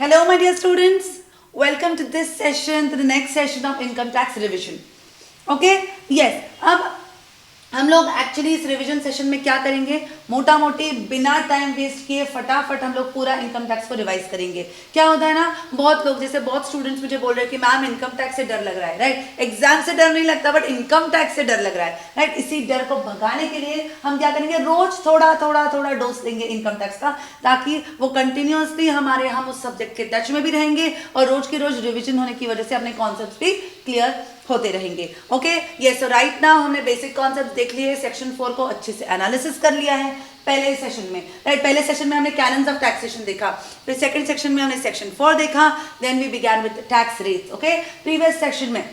Hello, my dear students. Welcome to this session, to the next session of income tax revision. Okay? Yes. अब हम लोग actually इस revision session में क्या करेंगे, मोटा मोटी बिना टाइम वेस्ट किए फटाफट हम लोग पूरा इनकम टैक्स को रिवाइज करेंगे. क्या होता है ना, बहुत लोग जैसे बहुत स्टूडेंट्स मुझे बोल रहे हैं कि मैम इनकम टैक्स से डर लग रहा है. राइट, एग्जाम से डर नहीं लगता बट इनकम टैक्स से डर लग रहा है. राइट, इसी डर को भगाने के लिए हम क्या करेंगे, रोज थोड़ा थोड़ा थोड़ा डोज देंगे इनकम टैक्स का, ताकि वो कंटिन्यूअसली हम उस सब्जेक्ट के टच में भी रहेंगे और रोज की रोज रिविजन होने की वजह से अपने कॉन्सेप्ट भी क्लियर होते रहेंगे. ओके, ये सो राइट नाउ हमने बेसिक कॉन्सेप्ट देख लिए, सेक्शन 4 को अच्छे से एनालिसिस कर लिया है पहले सेशन में. राइट, पहले सेशन में हमने कैनन्स ऑफ टैक्सेशन देखा, फिर सेकंड सेक्शन में हमने सेक्शन 4 देखा, then we began with tax rates. Okay, previous section में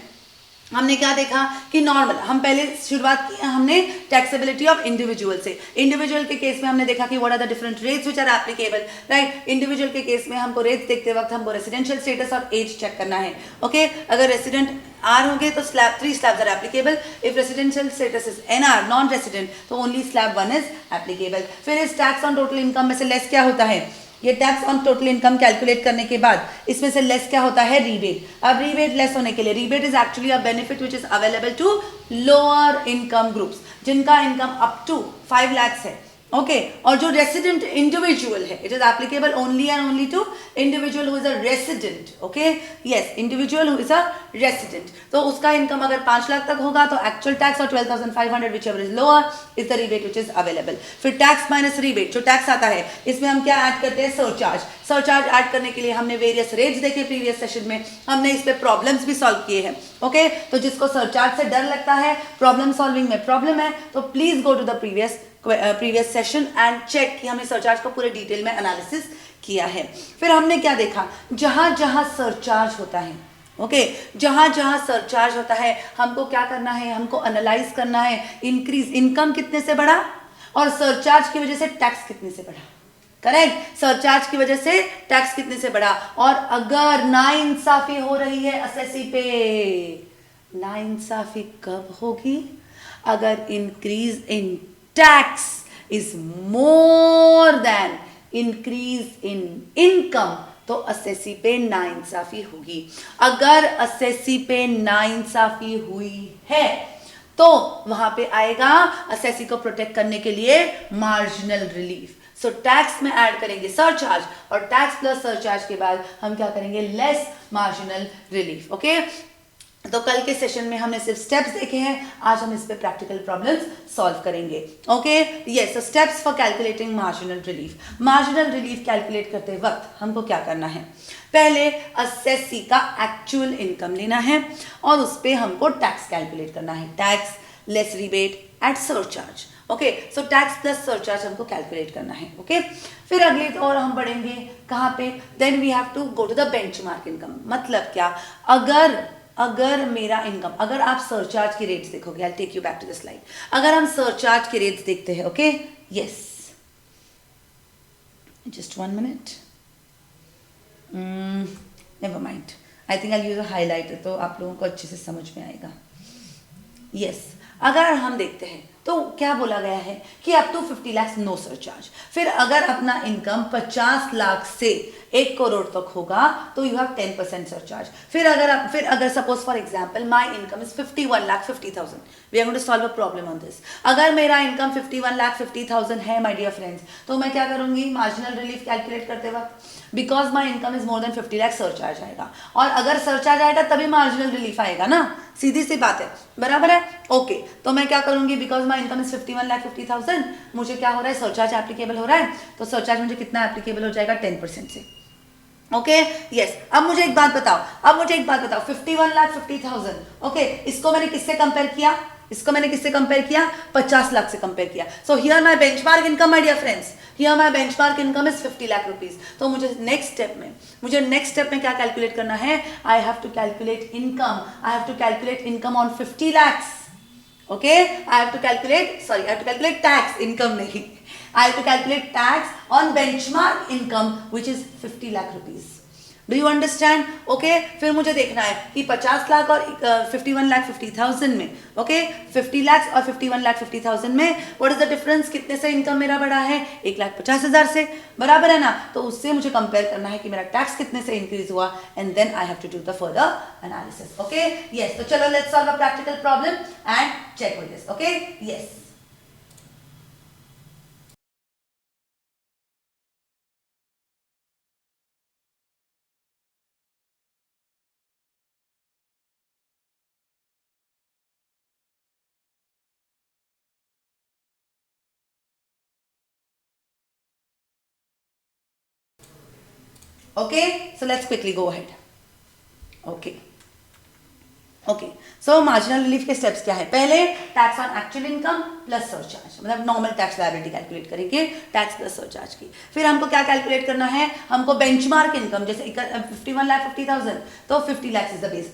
हमने क्या देखा कि नॉर्मल, हम पहले शुरुआत की हमने टैक्सेबिलिटी ऑफ इंडिविजुअल से. इंडिविजुअल के केस में हमने देखा कि what are the different rates which are applicable. Right, individual के केस में हमको रेट्स देखते वक्त हमको रेसिडेंशियल स्टेटस और एज चेक करना है. ओके, अगर रेसिडेंट आर होंगे तो slab 3 slabs are applicable. If residential status is NR, non resident, तो ओनली स्लैब 1 इज एप्लीकेबल. फिर इस टैक्स ऑन टोटल इनकम में से लेस क्या होता है, ये tax on total income calculate करने के बाद इसमें से लेस क्या होता है, रीबेट. अब रीबेट लेस होने के लिए, rebate is actually a benefit which is available to lower income groups, जिनका इनकम अप टू 5 लाख है. ओके, और जो रेसिडेंट इंडिविजुअल है, it is applicable only and only to individual who is a resident. Okay, yes, individual who is a resident. तो उसका income अगर 5 लाख तक होगा तो एक्चुअल टैक्स और 12,500 which ever is lower is the rebate which is available. फिर tax minus rebate, जो tax आता है इसमें हम क्या ऐड करते हैं, सरचार्ज. सरचार्ज ऐड करने के लिए हमने वेरियस रेट्स देखे प्रीवियस सेशन में, हमने इस पे प्रॉब्लम्स भी सॉल्व किए हैं. ओके, तो जिसको सरचार्ज से डर लगता है, प्रॉब्लम सॉल्विंग में प्रॉब्लम है, तो please go to the previous session and check कि हमने सरचार्ज को पूरे डिटेल में एनालिसिस किया है. फिर हमने क्या देखा, जहां जहां सरचार्ज होता है, ओके, जहां जहां सरचार्ज होता है हमको क्या करना है, हमको एनालाइज करना है इंक्रीज इनकम कितने से बढ़ा और सरचार्ज की वजह से टैक्स कितने से बढ़ा. करेक्ट, सरचार्ज की वजह से टैक्स कितने से बढ़ा. और अगर नाइंसाफी हो रही है असेसी पे, नाइंसाफी कब होगी, अगर increase in tax is more then increase in income, तो असेसी पे नाइंसाफी होगी. अगर असेसी पे नाइंसाफी हुई है तो वहां पे आएगा असेसी को प्रोटेक्ट करने के लिए मार्जिनल रिलीफ. सो टैक्स में ऐड करेंगे सरचार्ज और टैक्स प्लस सरचार्ज के बाद हम क्या करेंगे, लेस मार्जिनल रिलीफ. ओके, तो कल के सेशन में हमने सिर्फ स्टेप्स देखे हैं, आज हम इस पे प्रैक्टिकल प्रॉब्लम्स सॉल्व करेंगे. Okay, yes, so steps for calculating marginal relief. Marginal relief calculate करते वक्त हमको क्या करना है, पहले असेसी का एक्चुअल इनकम लेना है और उस पर हमको टैक्स कैलकुलेट करना है. Tax less rebate at surcharge. Okay, so tax plus surcharge हमको कैलकुलेट करना है. ओके, फिर अगले और हम बढ़ेंगे कहाँ पे, then we have to go to the benchmark income. मतलब क्या, अगर मेरा इनकम, अगर आप सरचार्ज की रेट्स देखोगे, I take you back to the slide. अगर हम सरचार्ज की रेट्स देखते हैं, okay, yes, just 1 minute, never mind, I think I use a highlighter तो आप लोगों को अच्छे से समझ में आएगा. यस, अगर हम देखते हैं तो क्या बोला गया है कि up to 50 lakh no surcharge. फिर अगर अपना इनकम 50 लाख से 1 करोड़ तक होगा तो यू हैव 10% सरचार्ज. फिर अगर suppose for example my income is 51,50,000, we are going to solve a problem on this. अगर मेरा इनकम 51,50,000 है माय डियर फ्रेंड्स, तो मैं क्या करूंगी, मार्जिनल रिलीफ कैलकुलेट करते वक्त because my income is more then 50 lakh surcharge आएगा. और अगर सरचार्ज आएगा तभी मार्जिनल रिलीफ आएगा ना, सीधी सी बात है, बराबर है. ओके, तो मैं क्या करूंगी, बिकॉज माई इनकम इज 51,50,000, मुझे क्या हो रहा है, सरचार्ज एप्लीकेबल हो रहा है, तो सरचार्ज मुझे कितना एप्लीकेबल हो जाएगा, 10% से. ओके, यस, अब मुझे एक बात बताओ, 51,50,000. ओके, इसको मैंने किससे कंपेयर किया, 50 लाख से कंपेयर किया. So here my benchmark income, my dear friends, here my benchmark income is 50 lakh rupees. तो मुझे नेक्स्ट स्टेप में क्या कैलकुलेट करना है, I have to calculate income on 50 lakhs. Okay, I have to calculate tax income नहीं, I have to calculate tax on benchmark income which is 50 lakh rupees. Do you understand? Okay, फिर मुझे देखना है कि 50 लाख और 51,50,000 में, ओके, 50 लाख और 51,50,000 में व्हाट इज द डिफरेंस? कितने से इनकम मेरा बढ़ा है? 1,50,000 से, बराबर है ना? तो उससे मुझे कंपेयर करना है कि मेरा टैक्स कितने से इंक्रीज हुआ, and then I have to do the further analysis. Okay, yes, तो चलो let's solve a practical problem and check with this. Okay, yes. Okay, so let's quickly go ahead. Okay. Okay, so marginal relief के steps क्या है? पहले tax on actual income plus surcharge, मतलब normal tax liability calculate करेंगे tax plus surcharge की। फिर हमको क्या कैलकुलेट करना है? हमको बेंचमार्क इनकम, जैसे 51,50,000 तो 50 lakhs is the base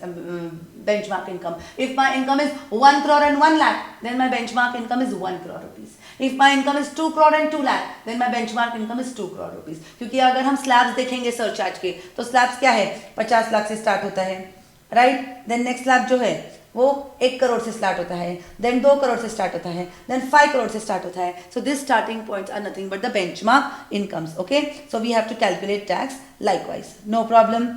benchmark income. If my income is 1 crore and 1 lakh, then my benchmark income is 1 crore rupees. If my income is 2 crore and 2 lakh, then my benchmark income is 2 crore rupees. क्योंकि अगर हम slabs देखेंगे surcharge के, तो slabs क्या है? 50 लाख से start होता है, राइट? देन नेक्स्ट स्लैब जो है वो 1 करोड़ से स्टार्ट होता है, देन 2 करोड़ से स्टार्ट होता है, देन 5 करोड़ से स्टार्ट होता है। So this starting points are nothing but the benchmark incomes. Okay, so we have to calculate tax likewise, no problem.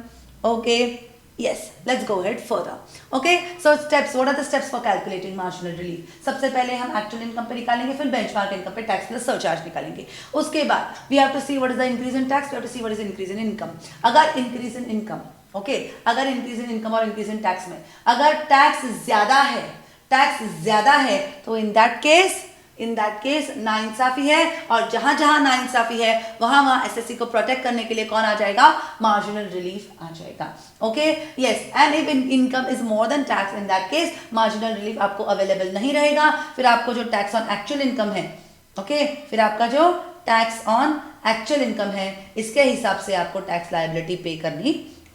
Okay, yes, let's go ahead further. Okay, so steps, what are the steps for calculating marginal relief? सबसे पहले हम actual income पे निकालेंगे, फिर benchmark income पे tax plus surcharge निकालेंगे। उसके बाद we have to see what is the increase in tax, we have to see what is increase in income. अगर increase in income, ओके, अगर इंक्रीज इन इनकम और increase in tax में अगर tax ज्यादा है तो इन दैट केस नाइंसाफी है, और जहां जहां नाइंसाफी है वहां एसएससी को प्रोटेक्ट करने के लिए कौन आ जाएगा? मार्जिनल रिलीफ आ जाएगा। Okay, yes, and if income is more then tax, in that case marginal relief आपको अवेलेबल नहीं रहेगा। फिर आपको जो टैक्स ऑन एक्चुअल इनकम है, ओके, फिर आपका जो टैक्स ऑन एक्चुअल इनकम है इसके हिसाब से आपको टैक्स लायबिलिटी पे करनी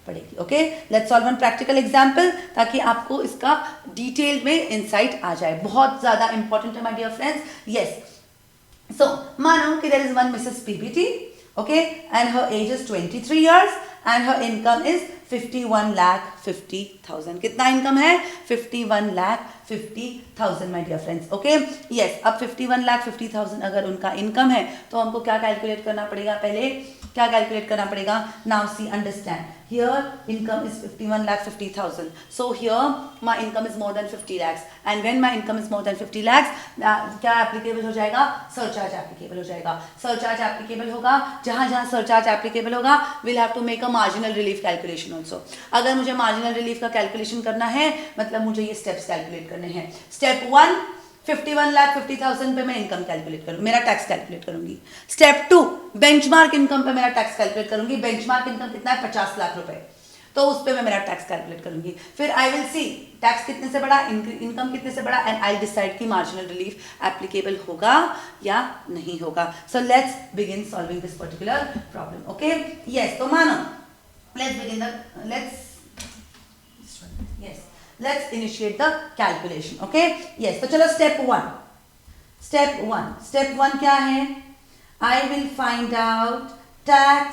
पड़ेगी। Okay, let's solve one practical example ताकि आपको इसका डिटेल में इंसाइट आ जाए। बहुत ज्यादा इंपॉर्टेंट है my dear friends. Yes, so मानो कि there is one Mrs PPT, okay, and her age is 23 years and her income is 51,50,000। कितना इनकम है? 51,50,000 my dear friends. Okay, yes, अब 51,50,000 अगर उनका इनकम है तो हमको क्या कैलकुलेट करना पड़ेगा? पहले क्या कैलकुलेट करना पड़ेगा? Now see, understand, here income is 51,50,000, so here my income is more then 50 lakhs, and when my income is more then 50 lakhs क्या एप्लीकेबल हो जाएगा? सरचार्ज एप्लीकेबल हो जाएगा। सरचार्ज एप्लीकेबल होगा, जहां जहां सरचार्ज एप्लीकेबल होगा will have to make a marginal relief calculation also. अगर मुझे मार्जिनल रिलीफ का कैलकुलेशन करना है मतलब मुझे ये स्टेप्स कैलकुलेट करने हैं। स्टेप 1, 51,50,000 पे मैं इनकम कैलकुलेट करूंगी, मेरा टैक्स कैलकुलेट करूंगी। स्टेप 2, बेंचमार्क इनकम पे मेरा टैक्स कैलकुलेट करूंगी। बेंचमार्क इनकम कितना है? 50 लाख रुपए, तो उस पे मैं मेरा टैक्स कैलकुलेट करूंगी। फिर आई विल सी टैक्स कितने से बढ़ा, इनकम कितने से बढ़ा, एंड आई डिसाइड कि मार्जिनल रिलीफ एप्लीकेबल होगा या नहीं होगा। So let's begin solving this particular problem. Okay, yes, तो मानो let's initiate the calculation. Okay, yes, तो चलो step 1 क्या है? I will find out tax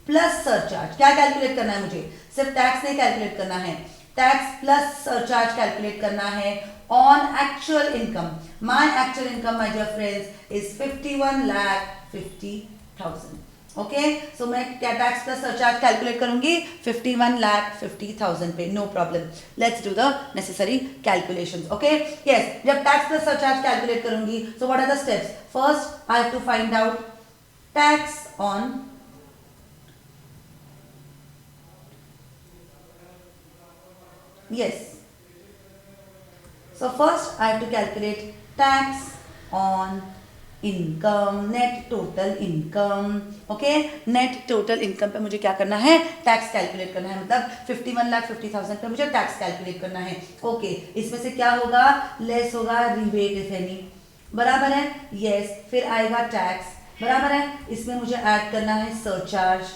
plus surcharge। क्या कैलकुलेट करना है मुझे? सिर्फ टैक्स नहीं कैलकुलेट करना है, टैक्स प्लस सरचार्ज कैलकुलेट करना है on actual income. My actual income, my dear friends, is 51,50,000. Okay, so मैं क्या टैक्स प्लस सरचार्ज कैलकुलेट करूंगी? 51,50,000 पे, no problem. Let's do the necessary calculations. Okay, yes, जब टैक्स प्लस सरचार्ज कैलकुलेट करूंगी so what are the steps? First I have to find out tax on yes, so first I have to calculate tax on income, net total income. Okay, net total income पे मुझे क्या करना है? Tax calculate करना है, मतलब 51,50,000 पे मुझे टैक्स कैलकुलेट करना है। ओके, इसमें से क्या होगा? लेस होगा रिबेट इफ एनी, बराबर है? यस, फिर आएगा टैक्स, बराबर है? इसमें मुझे ऐड करना है सरचार्ज,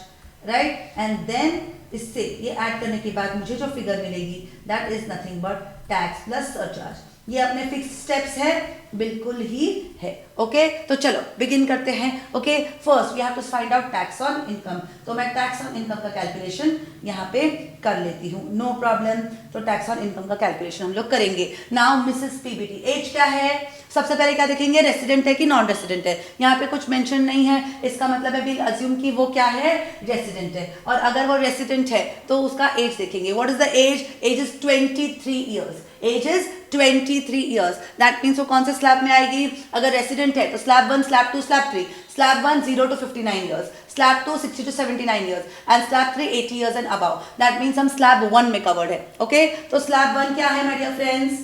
राइट? एंड देन इससे ये ऐड करने के बाद मुझे जो फिगर मिलेगी that is nothing but tax plus surcharge. ये अपने फिक्स स्टेप्स है, बिल्कुल ही है। ओके तो चलो बिगिन करते हैं. Okay first we have to find out tax on income. तो मैं टैक्स ऑन इनकम का कैलकुलेशन यहाँ पे कर लेती हूँ, नो प्रॉब्लम. तो टैक्स ऑन इनकम का कैलकुलेशन हम लोग करेंगे. नाउ मिसेस पीबीटी, एज क्या है? सबसे पहले क्या देखेंगे, रेसिडेंट है कि नॉन रेसिडेंट है. यहाँ पे कुछ मेंशन नहीं है, इसका मतलब है वी अज्यूम कि वो क्या है, रेसिडेंट है. और अगर वो रेसिडेंट है तो उसका एज देखेंगे. What is the age? Age is 23 years. Age is 23 years. That means वो कौन से स्लैब में आएगी? अगर रेसिडेंट है तो slab 1, slab 2, slab 3. Slab 1 0 to 59 years, slab 2 60 to 79 years and slab 3 80 years and above. That means हम स्लैब 1 में कवर्ड है. ओके तो स्लैब 1 क्या है my dear friends?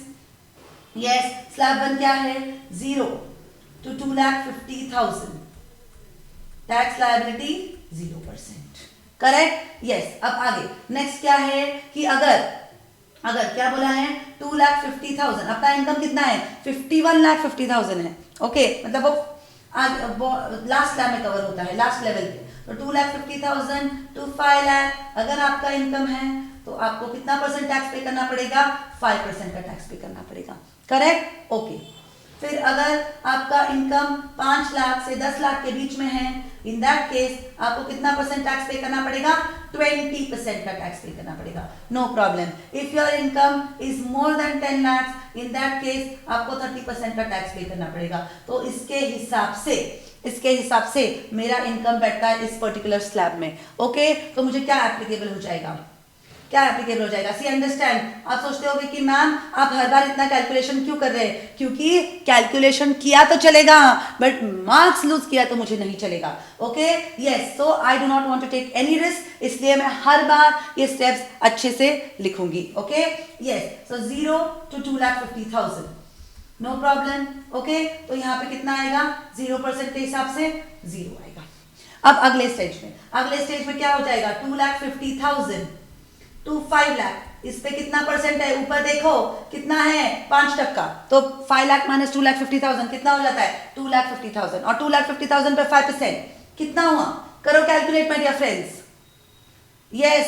Yes slab 1 क्या है? 0 to 2,50,000. Tax liability 0%. Correct? Yes. अब आगे नेक्स्ट क्या है कि अगर क्या बोला है, 2,50,000. अपना इनकम कितना है? 51,50,000 है. ओके मतलब वो लास्ट स्लैब में कवर होता है, लास्ट लेवल पे. तो 2,50,000 to 5 लाख अगर आपका इनकम है तो आपको कितना परसेंट टैक्स पे करना पड़ेगा? 5% का टैक्स पे करना पड़ेगा. करेक्ट? ओके. फिर अगर आपका इनकम 5 लाख से 10 लाख के बीच में है, इन दैट केस आपको कितना परसेंट टैक्स पे करना पड़ेगा? 20% का टैक्स पे करना पड़ेगा. No problem. If your income is more than 10 lakh, in that case आपको 30% का टैक्स पे करना पड़ेगा. तो इसके हिसाब से मेरा इनकम बैठता है इस पर्टिकुलर स्लैब में. ओके तो मुझे क्या एप्लीकेबल हो जाएगा? सी अंडरस्टैंड. आप सोचते होगे कि मैम आप हर बार इतना कैलकुलेशन क्यों कर रहे हैं? क्योंकि कैलकुलेशन किया तो चलेगा बट मार्क्स लूज किया तो मुझे नहीं चलेगा. Okay yes. So I do not want to take any risk, इसलिए मैं हर बार ये स्टेप्स अच्छे से लिखूंगी. Okay yes. So 0 to 2,50,000. No problem. Okay तो यहाँ पे कितना आएगा? 0% के हिसाब से 0 आएगा. अब अगले स्टेज में क्या हो जाएगा? 2,50,000 to 5 लाख. इस पे कितना परसेंट है? ऊपर देखो कितना है? 5%. तो 5 लाख माइनस 2,50,000 कितना हो जाता है? 2,50,000. और 2,50,000 पे 5% कितना हुआ? करो calculate my dear friends. Yes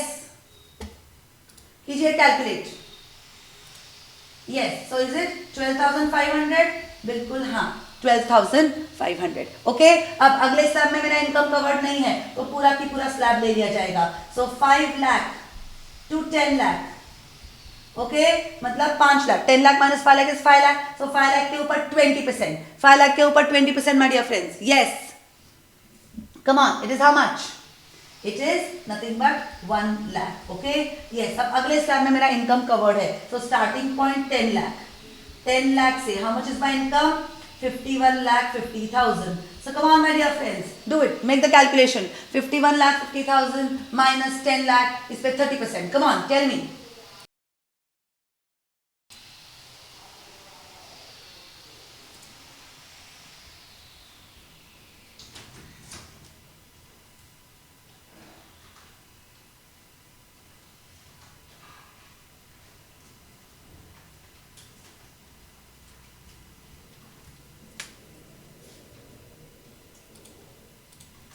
कीजिए calculate. Yes. So is it 12,500? बिल्कुल हाँ 12,500. ओके अब अगले स्लैब में मेरा इनकम कवर्ड नहीं है तो पूरा की पूरा स्लैब ले लिया जाएगा. So 5 lakh to 10 lakh. Okay मतलब 5 lakh. 10 lakh minus 5 lakh is 5 lakh. So 5 lakh के ऊपर 20%. 5 लाख के ऊपर 20% my dear friends. Yes come on. It is how much? It is nothing but 1 lakh. Okay yes. अब अगले स्लैब में मेरा इनकम कवर्ड है. So starting point 10 lakh. 10 lakh से how much is my income? 51,50,000. So come on my dear friends, do it, make the calculation. 51,50,000 minus 10 lakh is 30%. Come on, tell me.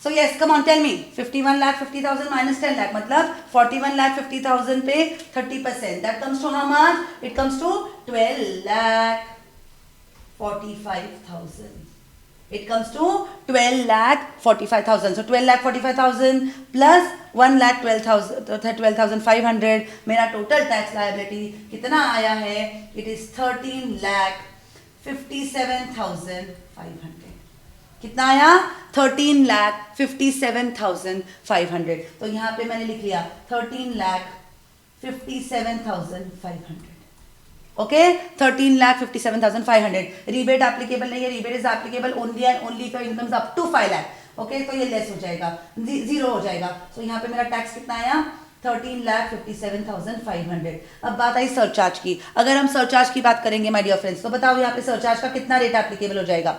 So yes, come on, tell me. 51,50,000 minus 10 lakh मतलब 41,50,000 पे 30%. That comes to how much? It comes to 12,45,000. It comes to 12,45,000. So 12,45,000 plus 1,12,500. मेरा total tax liability कितना आया है? It is 13,57,500. कितना आया? 13,57,500. तो यहाँ पे मैंने लिख लिया 13,57,500. ओके 13,57,500. रिबेट एप्लीकेबल नहीं है. Rebate is applicable only and only for incomes up to 5 lakh. Okay तो ये लेस हो जाएगा, 0 हो जाएगा. तो यहाँ पे मेरा टैक्स कितना आया? 13,57,500. अब बात आई सरचार्ज की. अगर हम सरचार्ज की बात करेंगे माय डियर फ्रेंड्स तो बताओ यहाँ पे सरचार्ज का कितना रेट एप्लीकेबल हो जाएगा?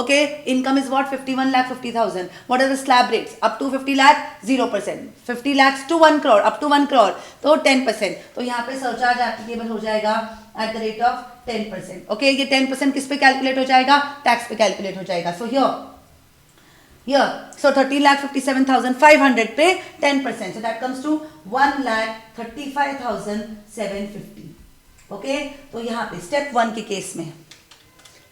Okay, income is what? 51,50,000. What are the slab rates? Up to 50 lakh 0%. 50 lakhs to 1 crore, up to 1 crore तो 10%. तो यहाँ पे सरचार्ज एप्लीकेबल हो जाएगा at the rate of 10%. Okay, ये 10% किस पे कैलकुलेट हो जाएगा? टैक्स पे कैलकुलेट हो जाएगा. So here so 13,57,500 पे 10%. So that comes to 1,35,750. Okay, तो यहाँ पे स्टेप 1 के केस में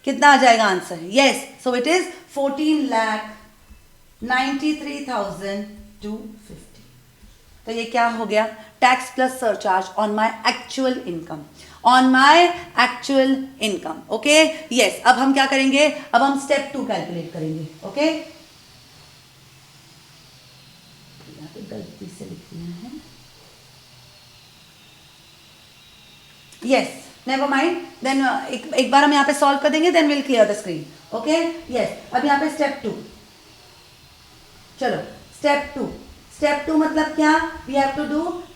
कितना आ जाएगा answer? Yes, so it is 14,93,250। तो ये क्या हो गया? Tax plus surcharge on my actual income, on my actual income. Okay, yes. अब हम क्या करेंगे? अब हम स्टेप 2 कैलकुलेट करेंगे। ओके, यहाँ पे गलती से लिख दिया है। यस, नेवर माइंड, देन एक बार हम यहाँ पे सॉल्व कर देंगे, then will clear the screen. Okay, yes. अब यहाँ पे स्टेप 2, चलो स्टेप 2। स्टेप 2 मतलब क्या? We have to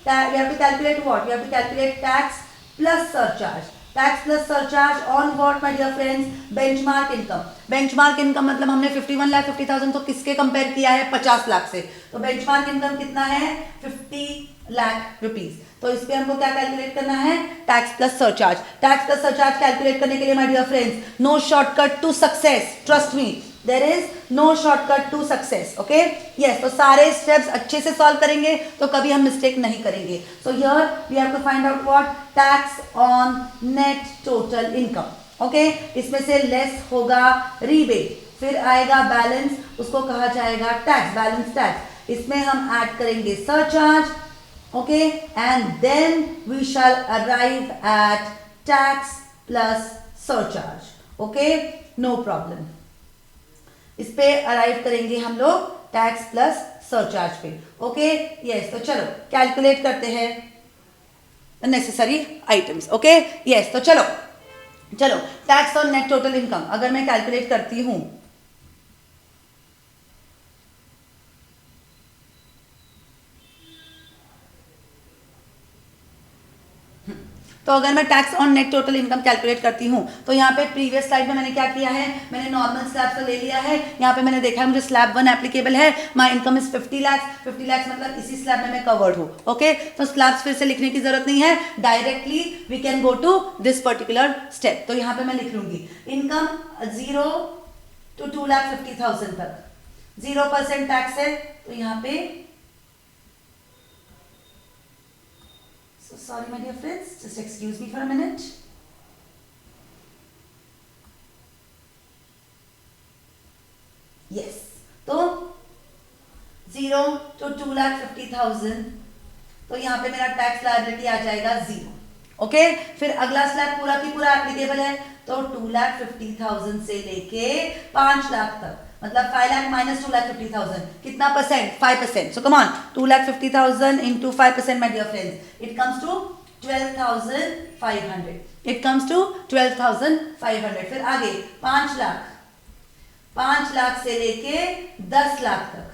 calculate what? We have to calculate tax plus surcharge. Tax plus surcharge on what my dear friends? Benchmark income. Benchmark income मतलब हमने 51,50,000 तो किसके कंपेयर किया है? 50 लाख से। तो बेंचमार्क इनकम कितना है? 50 लाख रुपीज। तो इस पे हमको क्या कैलकुलेट करना है? Tax plus surcharge. Tax plus surcharge calculate करने के लिए my dear friends, no shortcut to success, trust me, there is no shortcut to success. Okay, yes. तो सारे स्टेप्स अच्छे से सॉल्व करेंगे तो कभी हम मिस्टेक नहीं करेंगे। So here we have to find out what? Tax on net total income. Okay, इसमें से लेस होगा रीबेट, फिर आएगा बैलेंस, उसको कहा जाएगा टैक्स, बैलेंस टैक्स। इसमें हम ऐड करेंगे surcharge. Okay, and then we shall arrive at tax plus surcharge. Okay, no problem. इस पे अराइव करेंगे हम लोग टैक्स प्लस सरचार्ज पे। Okay, yes. तो चलो कैलकुलेट करते हैं नेसेसरी आइटम्स। Okay, yes. तो चलो tax on net total income अगर मैं कैलकुलेट करती हूं, तो अगर मैं tax on net total income calculate करती हूँ तो यहाँ पे प्रीवियस स्लाइड में मैंने क्या किया है? मैंने नॉर्मल स्लैब से ले लिया है। यहाँ पे मैंने देखा है मुझे स्लैब 1 एप्लीकेबल है, my income is 50 lakh. 50 lakh मतलब इसी स्लैब में मैं कवर्ड हूँ। ओके, तो स्लैब्स फिर से लिखने की जरूरत नहीं है, directly we can go to this particular step. तो यहाँ पे मैं लिख लूंगी इनकम 0 to 2,50,000 तक 0% टैक्स है। तो यहाँ पे sorry my dear friends, just excuse me for a minute. Yes, तो 0 to 2,50,000, तो यहाँ पे मेरा टैक्स लायबिलिटी आ जाएगा 0। ओके, फिर अगला स्लैब पूरा की पूरा एप्लीकेबल है, तो 2,50,000 से लेके 5 लाख तक, मतलब 5 लाख माइनस 2,50,000 कितना percent? 5%। So come on, 2,50,000 into 5% my dear friends, it comes to 12,500। It comes to 12,500। फिर आगे 5 लाख से लेके 10 लाख तक।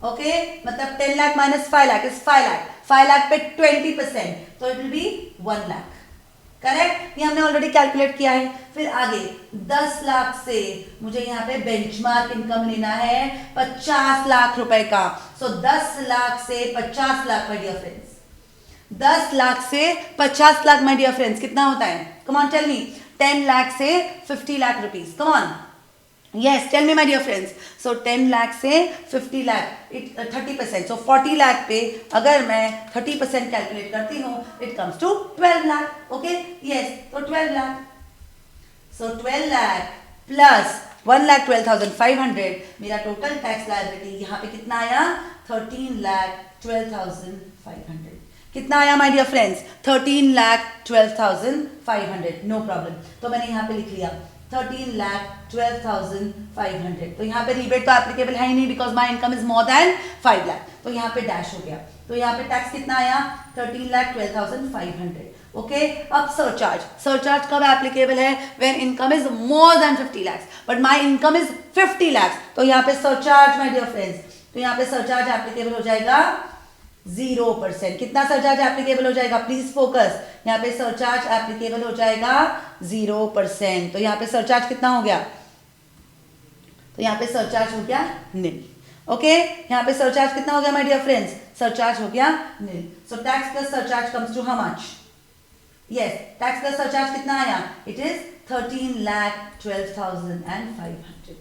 ओके, मतलब 10 लाख माइनस 5 लाख इज 5 लाख। 5 लाख पे 20%, तो it will B 1 lakh. Correct, ये हमने ऑलरेडी कैलकुलेट किया है। फिर आगे 10 लाख से मुझे यहाँ पे बेंचमार्क इनकम लेना है 50 लाख रुपए का। सो 10 लाख से 50 lakh my dear friends, 10 lakh से 50 लाख माय डियर फ्रेंड्स कितना होता है? Come on tell me. 10 lakh से 50 lakh rupees. Come on, yes, tell me my dear friends. So 10 lakh से 50 lakh, it 30%. So 40 lakh पे अगर मैं 30% कैलकुलेट करती हूँ, it comes to 12 lakh. Okay, yes, तो 12 lakh. So 12 lakh plus 1,12,500 मेरा टोटल टैक्स लायबिलिटी यहाँ पे कितना आया? 13,12,500। कितना आया my dear friends? 13,12,500। No problem, तो मैंने यहाँ पे लिख लिया 13,12,500। तो यहाँ पे रिबेट तो एप्लीकेबल है ही नहीं, because my income is more then 5 lakh. तो यहाँ पे डैश हो गया। तो यहाँ पे टैक्स कितना आया? 13,12,500। ओके, अब सरचार्ज कब एप्लीकेबल है? When income is more then 50 lakh, but my income is 50 lakh. तो यहाँ पे सरचार्ज माई डियर फ्रेंड्स, तो यहाँ पे सरचार्ज एप्लीकेबल हो जाएगा 0%। कितना सरचार्ज एप्लीकेबल हो जाएगा? Please focus. यहाँ पे सरचार्ज एप्लीकेबल हो जाएगा 0%। तो यहाँ पे सरचार्ज कितना हो गया? तो यहाँ पे सरचार्ज हो गया निल। ओके, यहाँ पे सरचार्ज कितना हो गया माय डियर फ्रेंड्स? सरचार्ज हो गया nil. So tax plus surcharge comes to how much? Yes, tax plus surcharge कितना आया? It is 13,12,500।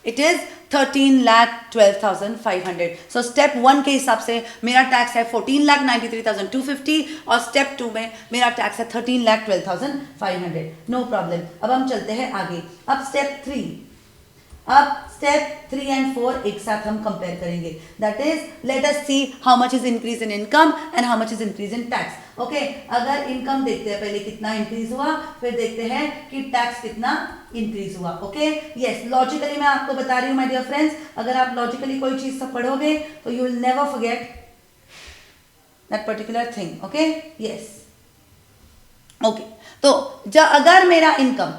It is 13,12,500. So step 1 के हिसाब से मेरा टैक्स है 14,93,250 और स्टेप 2 में मेरा टैक्स है 13,12,500. No problem. अब हम चलते हैं आगे. अब स्टेप 3. अब स्टेप 3 एंड 4 एक साथ हम कंपेयर करेंगे. That is let us see how much is increase in income and how much is increase in tax. Okay, अगर इनकम देखते हैं पहले कितना इंक्रीज हुआ, फिर देखते हैं कि टैक्स कितना इंक्रीज हुआ. ओके, यस, लॉजिकली मैं आपको बता रही हूँ माय डियर फ्रेंड्स, अगर आप लॉजिकली कोई चीज सब पढ़ोगे तो you will never forget that particular thing. Okay, yes. Okay, तो अगर मेरा इनकम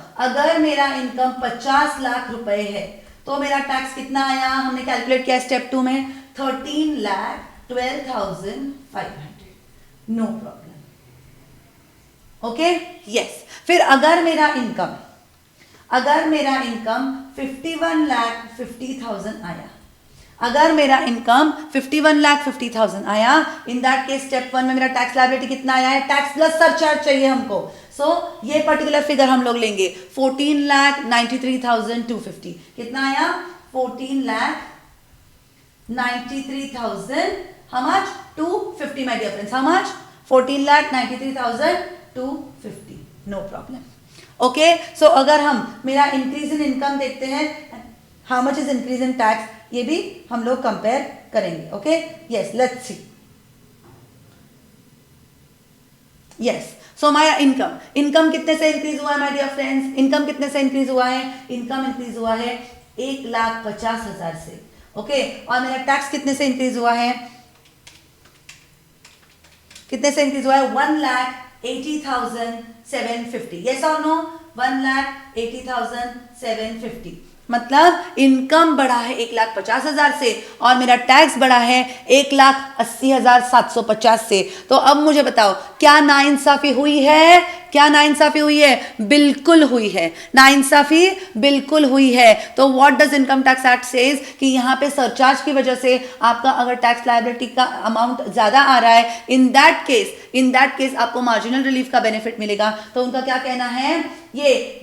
50 लाख रुपए है तो मेरा टैक्स कितना आया, हमने कैलकुलेट किया स्टेप 2 में 13,12,500. No problem. Okay, yes. फिर अगर मेरा इनकम 51,50,000 आया, अगर मेरा इनकम 51,50,000 आया, इन दैट केस स्टेप 1 में मेरा टैक्स लायबिलिटी कितना आया है, टैक्स प्लस सरचार्ज चाहिए हमको. सो ये पर्टिकुलर फिगर हम लोग लेंगे 14,93,250. कितना आया, 14,93,000. How much, 250 my dear friends. How much, 14,93,250. No problem. Okay, so अगर हम मेरा इंक्रीज इन इनकम देखते हैं, how much is increase in tax, ये भी हम लोग कंपेयर करेंगे. Okay, yes, let's see. Yes, so my income कितने से इंक्रीज हुआ है माय डियर फ्रेंड्स, इनकम कितने से इंक्रीज हुआ है, इनकम इंक्रीज हुआ है 1,50,000 से. ओके, और मेरा टैक्स कितने से इंक्रीज हुआ है, 1,80,750. यस और नो, 1,80,750. मतलब इनकम बढ़ा है 1,50,000 से और मेरा टैक्स बढ़ा है 1,80,750 से. तो अब मुझे बताओ, क्या नाइंसाफी हुई है, बिल्कुल हुई है, नाइंसाफी बिल्कुल हुई है. तो what does income tax act says कि यहाँ पे सरचार्ज की वजह से आपका अगर टैक्स लायबिलिटी का अमाउंट ज्यादा आ रहा है, इन दैट केस आपको मार्जिनल रिलीफ का बेनिफिट मिलेगा. तो उनका क्या कहना है, ये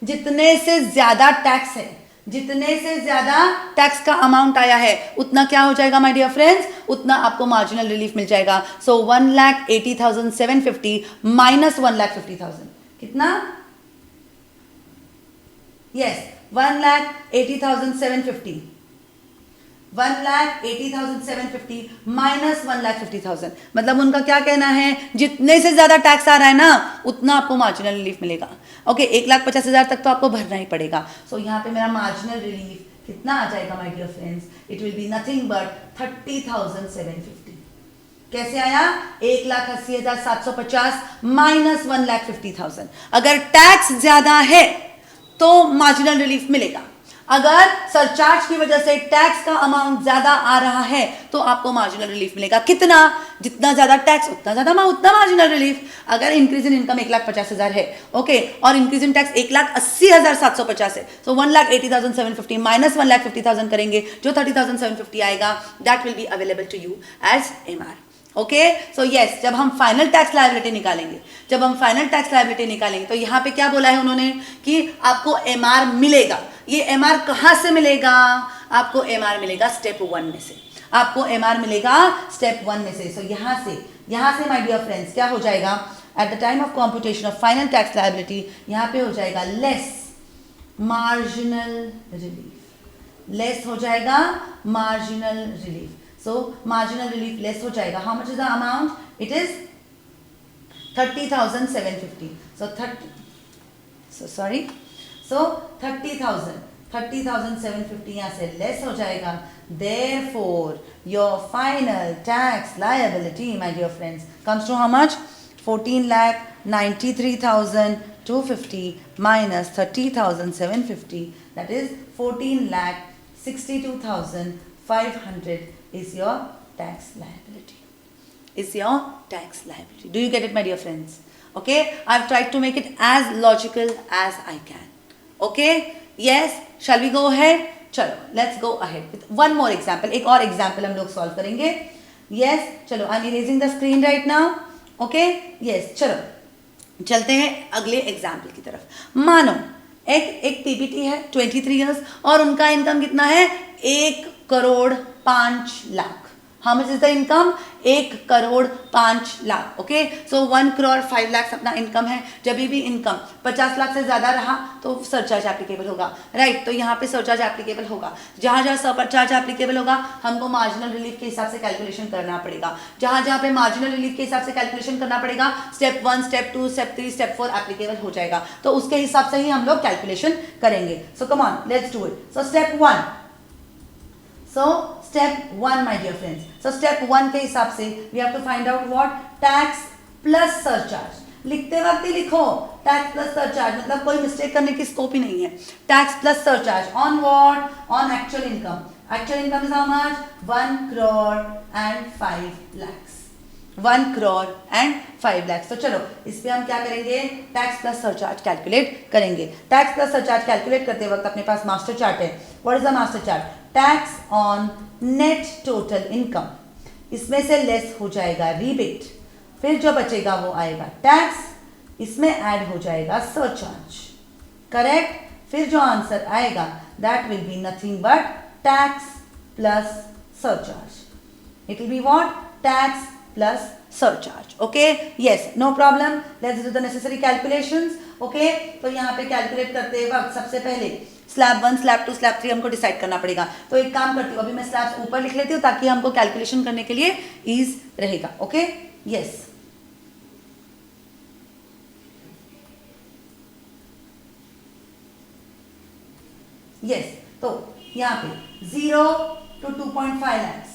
जितने से ज्यादा टैक्स है, जितने से ज्यादा टैक्स का अमाउंट आया है, उतना क्या हो जाएगा माय डियर फ्रेंड्स, उतना आपको मार्जिनल रिलीफ मिल जाएगा. सो 1,80,750 माइनस 1,50,000 कितना, यस, 1,80,750 माइनस 1,50,000. मतलब उनका क्या कहना है, जितने से ज्यादा टैक्स आ रहा है ना, उतना आपको मार्जिनल रिलीफ मिलेगा. ओके, 1,50,000 तक तो आपको भरना ही पड़ेगा. सो यहाँ पे मेरा मार्जिनल रिलीफ कितना आ जाएगा my dear friends, it will be nothing but 30,750. कैसे आया, 1,80,750 माइनस 1,50,000. अगर टैक्स ज्यादा है तो मार्जिनल रिलीफ मिलेगा, अगर सरचार्ज की वजह से टैक्स का अमाउंट ज्यादा आ रहा है तो आपको मार्जिनल रिलीफ मिलेगा. कितना, जितना ज्यादा टैक्स उतना मार्जिनल रिलीफ. अगर इंक्रीज इन इनकम 1,50,000 है, ओके, और इंक्रीज इन टैक्स 1,80,750 है, सो 1,80,750 माइनस 1,50,000 करेंगे, जो 30,750 आएगा, that will be available to you as MR. Okay, so yes, जब हम फाइनल टैक्स लायबिलिटी निकालेंगे, तो यहाँ पे क्या बोला है उन्होंने कि आपको MR मिलेगा. ये MR कहाँ से मिलेगा, आपको MR मिलेगा स्टेप 1 में से, सो यहाँ से माय डियर फ्रेंड्स क्या हो जाएगा, at the time of computation of final tax liability, यहाँ पे हो जाएगा less marginal relief. So marginal relief less हो जाएगा. How much is the amount? It is 30,750. So 30,750 यहाँ से less हो जाएगा. Therefore, your final tax liability, my dear friends, comes to how much? 14,93,250 minus 30,750. That is 14,62,500. Is your tax liability. Do you get it, my dear friends? Okay, I've tried to make it as logical as I can. Okay, yes, shall we go ahead? चलो, let's go ahead with one more example. एक और example हम लोग solve करेंगे. Yes, चलो, I'm erasing the screen right now. Okay, yes, चलो, चलते हैं अगले example की तरफ. मानो एक पीपीटी है 23 ईयर्स और उनका इनकम कितना है 1,05,00,000। How much is the income 1,05,00,000। Okay, so 1,05,00,000 अपना इनकम है। जब भी इनकम 50 लाख से ज्यादा रहा तो सरचार्ज एप्लीकेबल होगा, राइट। तो यहाँ पे सरचार्ज एप्लीकेबल होगा। जहां जहां सरचार्ज एप्लीकेबल होगा हमको मार्जिनल रिलीफ के हिसाब से कैलकुलेशन करना पड़ेगा। जहां जहां पे मार्जिनल रिलीफ के हिसाब से कैलकुलेशन करना पड़ेगा step 1, step 2, step 3, step 4 applicable हो जाएगा। तो उसके हिसाब से ही हम लोग कैलकुलेशन करेंगे। So come on, let's do it. So step 1, so step 1 my dear friends, so step 1 के हिसाब से we have to find out what tax plus surcharge। लिखते वक्त ही लिखो टैक्स प्लस सरचार्ज, मतलब कोई मिस्टेक करने की स्कोप ही नहीं है। Tax plus surcharge on what, on actual income. Actual income is how much 1,05,00,000, 1,05,00,000। तो चलो इस पे हम क्या करेंगे, टैक्स प्लस सरचार्ज कैलकुलेट करेंगे। टैक्स प्लस सरचार्ज कैलकुलेट करते वक्त अपने पास मास्टर चार्ट है। What is the master chart, tax on net total income, इसमें से लेस हो जाएगा रिबेट, फिर जो बचेगा वो आएगा टैक्स, इसमें ऐड हो जाएगा सरचार्ज, करेक्ट। फिर जो आंसर आएगा that will be nothing but tax plus surcharge. It will be what, tax plus surcharge। okay, yes, no problem, let's do the necessary calculations। okay, तो यहाँ पे कैलकुलेट करते वक्त सबसे पहले स्लैब 1, स्लैब 2, स्लैब 3 हमको डिसाइड करना पड़ेगा। तो एक काम करती हूँ, अभी मैं स्लैब्स ऊपर लिख लेती हूँ ताकि हमको कैलकुलेशन करने के लिए ईज रहेगा। Okay, yes, yes. तो यहाँ पे 0 to 2.5 lakhs।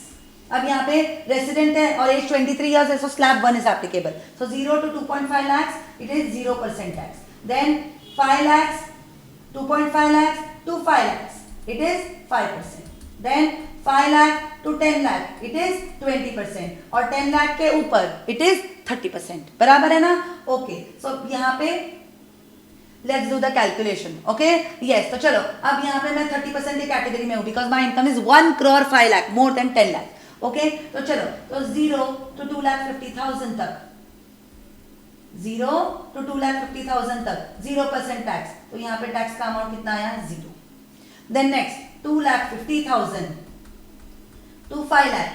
अब यहाँ पे रेसिडेंट है और एज 23 ईयर्स है, so slab 1 is applicable. So 0 to 2.5 lakhs it is 0% tax. Then 5 lakhs, 2.5 lakhs to 5 lakhs it is 5%। Then 5 lakh to 10 lakh it is 20% और 10 lakh के ऊपर it is 30%। बराबर है ना? ओके, सो यहाँ पे let's do the calculation. Okay, yes. तो चलो अब यहाँ पे मैं 30% की कैटेगरी में हूँ because my income is 1,05,00,000, more than 10 lakh. Okay, तो चलो, तो 0 to 2,50,000 तक, 0 to 2,50,000 तक 0% टैक्स। तो यहाँ पे टैक्स का अमाउंट कितना आया, 0। देन नेक्स्ट 2,50,000 to 5 लाख,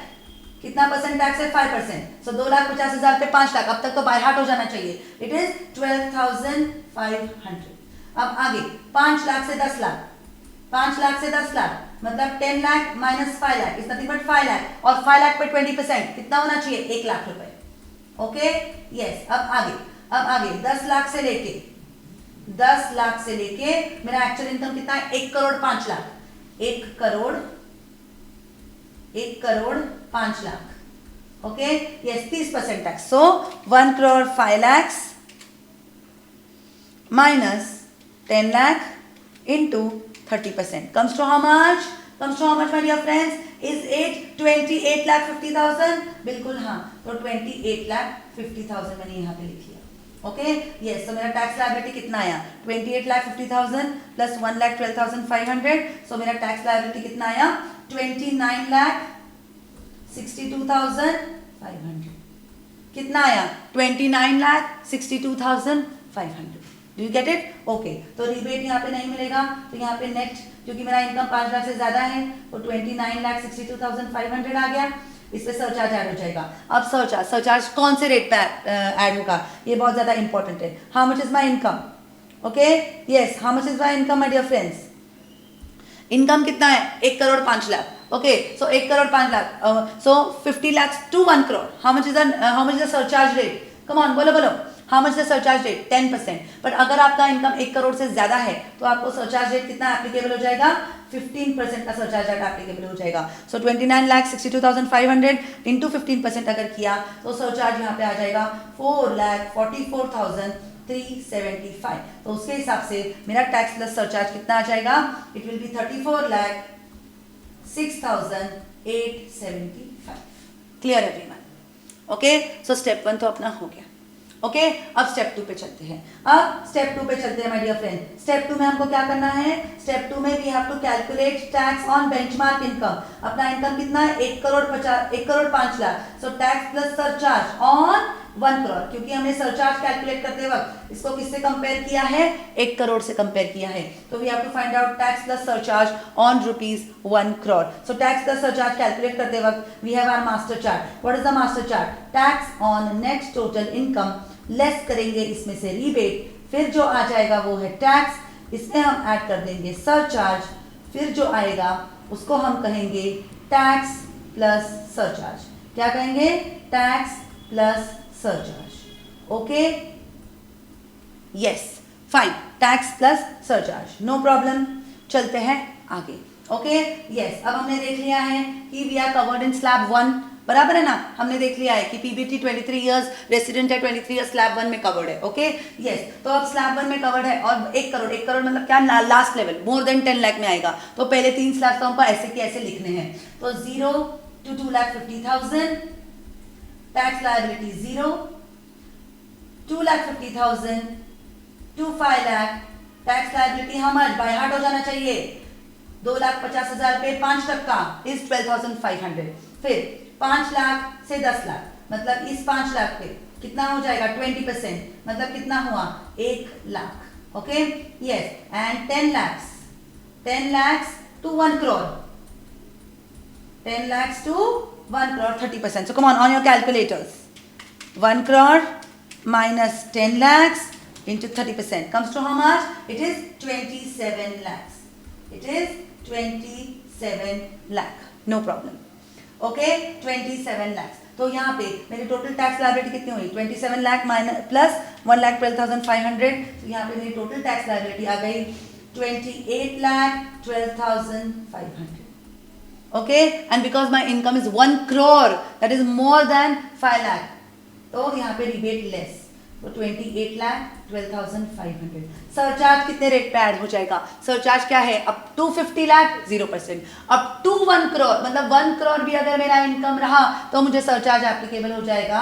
कितना परसेंट टैक्स है, 5%। सो 2,50,000 पे 5 लाख, अब तक तो बाय हार्ट हो जाना चाहिए। It is 12,500। अब आगे 5 लाख से 10 लाख, 5 लाख से 10 लाख मतलब 10 lakh minus 5 lakh is nothing but 5 lakh, और 5 लाख पे 20% कितना होना चाहिए, 1 लाख रुपए। Okay, yes. अब आगे 10 लाख से लेके मेरा एक्चुअल इनकम कितना है, 1,05,00,000, 1,05,00,000। Okay, yes, 30% tax. So 1,05,00,000 minus 10 lakh into 30% comes to how much? My dear friends? Is it 28,50,000? बिल्कुल हाँ, तो 28,50,000 मैंने यहाँ पे लिख लिया। Okay, yes. तो मेरा टैक्स लायबिलिटी कितना आया, 28,50,000 प्लस 1,12,500। सो मेरा टैक्स लायबिलिटी कितना आया, 29,62,500। कितना आया, 29,62,500। Do you get it? Okay, तो रिबेट यहाँ पे नहीं मिलेगा, तो यहाँ पे नेट, क्योंकि मेरा इनकम 5 लाख से ज्यादा है तो 29,62,500 आ गया। इस पे सरचार्ज ऐड हो जाएगा। अब सरचार्ज कौन से रेट पे ऐड होगा, ये बहुत ज्यादा इंपॉर्टेंट है। How much is my income? Okay, yes, how much is my income my dear friends? Income कितना है, 1,05,00,000। Okay, so 1,05,00,000, so 50 lakhs to 1 crore। How much is the surcharge rate? Come on, बोलो। How much the surcharge rate? 10%। But अगर आपका income 1 crore से ज्यादा है तो आपको सरचार्ज रेट कितना एप्लीकेबल हो जाएगा, 15% का सरचार्ज रेट एप्लीकेबल हो जाएगा। सो 29,62,500 इंटू 15% अगर किया तो सरचार्ज यहाँ पे आ जाएगा 4,44,375। तो उसके हिसाब से मेरा टैक्स प्लस सरचार्ज कितना आ जाएगा, it will B 34,06,875। Clear everyone? Okay, so step 1 तो अपना हो गया। ओके, अब स्टेप 2 पे चलते हैं। My dear friend. स्टेप 2 में हमको क्या करना है, स्टेप 2 में we have to calculate tax on benchmark income. अपना इनकम कितना है, 1,05,00,000। So tax plus surcharge on 1 crore, क्योंकि हमने सरचार्ज कैलकुलेट करते वक्त इसको किससे कंपेयर किया है, 1 करोड़ से कंपेयर किया है. तो we have to find out tax plus surcharge on ₹1 crore. So tax plus surcharge calculate करते वक्त we have our master chart. What is the master chart? Tax on net total income less करेंगे इसमें से rebate, फिर जो आ जाएगा वो है टैक्स, इसमें हम ऐड कर देंगे सरचार्ज, फिर जो आएगा उसको हम कहेंगे टैक्स प्लस सरचार्ज. क्या कहेंगे? Tax plus surcharge. Okay, yes, fine, tax plus surcharge, no problem. चलते हैं आगे. ओके, यस, अब हमने देख लिया है कि we are covered in slab 1, बराबर है ना. हमने देख लिया है कि पीबीटी 23 इयर्स, रेसिडेंट है 23 इयर्स, स्लैब 1 में कवर्ड है. ओके, यस, तो अब स्लैब 1 में कवर्ड है और 1 करोड़, 1 करोड़ मतलब क्या, लास्ट लेवल मोर देन 10 लाख में आएगा. तो पहले 3 स्लैब तो हमको ऐसे के ऐसे लिखने हैं. तो 0 to 2,50,000, tax liability 0, 2,50,000 to 5 lakh, tax liability how much, by heart हो जाना चाहिए, 2,50,000 पे 5% इज 12,500. फिर 5 लाख से 10 लाख, मतलब इस 5 लाख पे कितना हो जाएगा, 20%, मतलब कितना हुआ, 1 lakh. Okay, yes, and 10 lakhs to 1 crore, 10 lakhs to 1 crore, 30%. So come on your calculators. 1 crore minus 10 lakhs into 30% comes to how much? It is 27 lakhs. It is 27 lakh. No problem. Okay, 27 lakhs. तो यहाँ पे मेरी total tax liability कितनी हुई, 27 lakh minus plus 1,12,500. तो यहाँ पे मेरी टोटल टैक्स लायबिलिटी आ गई 28,12,500. Okay, and because my income is 1 crore, that is more then 5 lakh, तो यहाँ पे रिबेट लेस, तो 28,12,500. सरचार्ज कितने रेट पे ऐड हो जाएगा? सरचार्ज क्या है, up to 50 lakh 0%, up to 1 crore मतलब 1 करोड़ भी अगर मेरा इनकम रहा तो मुझे सरचार्ज एप्लीकेबल हो जाएगा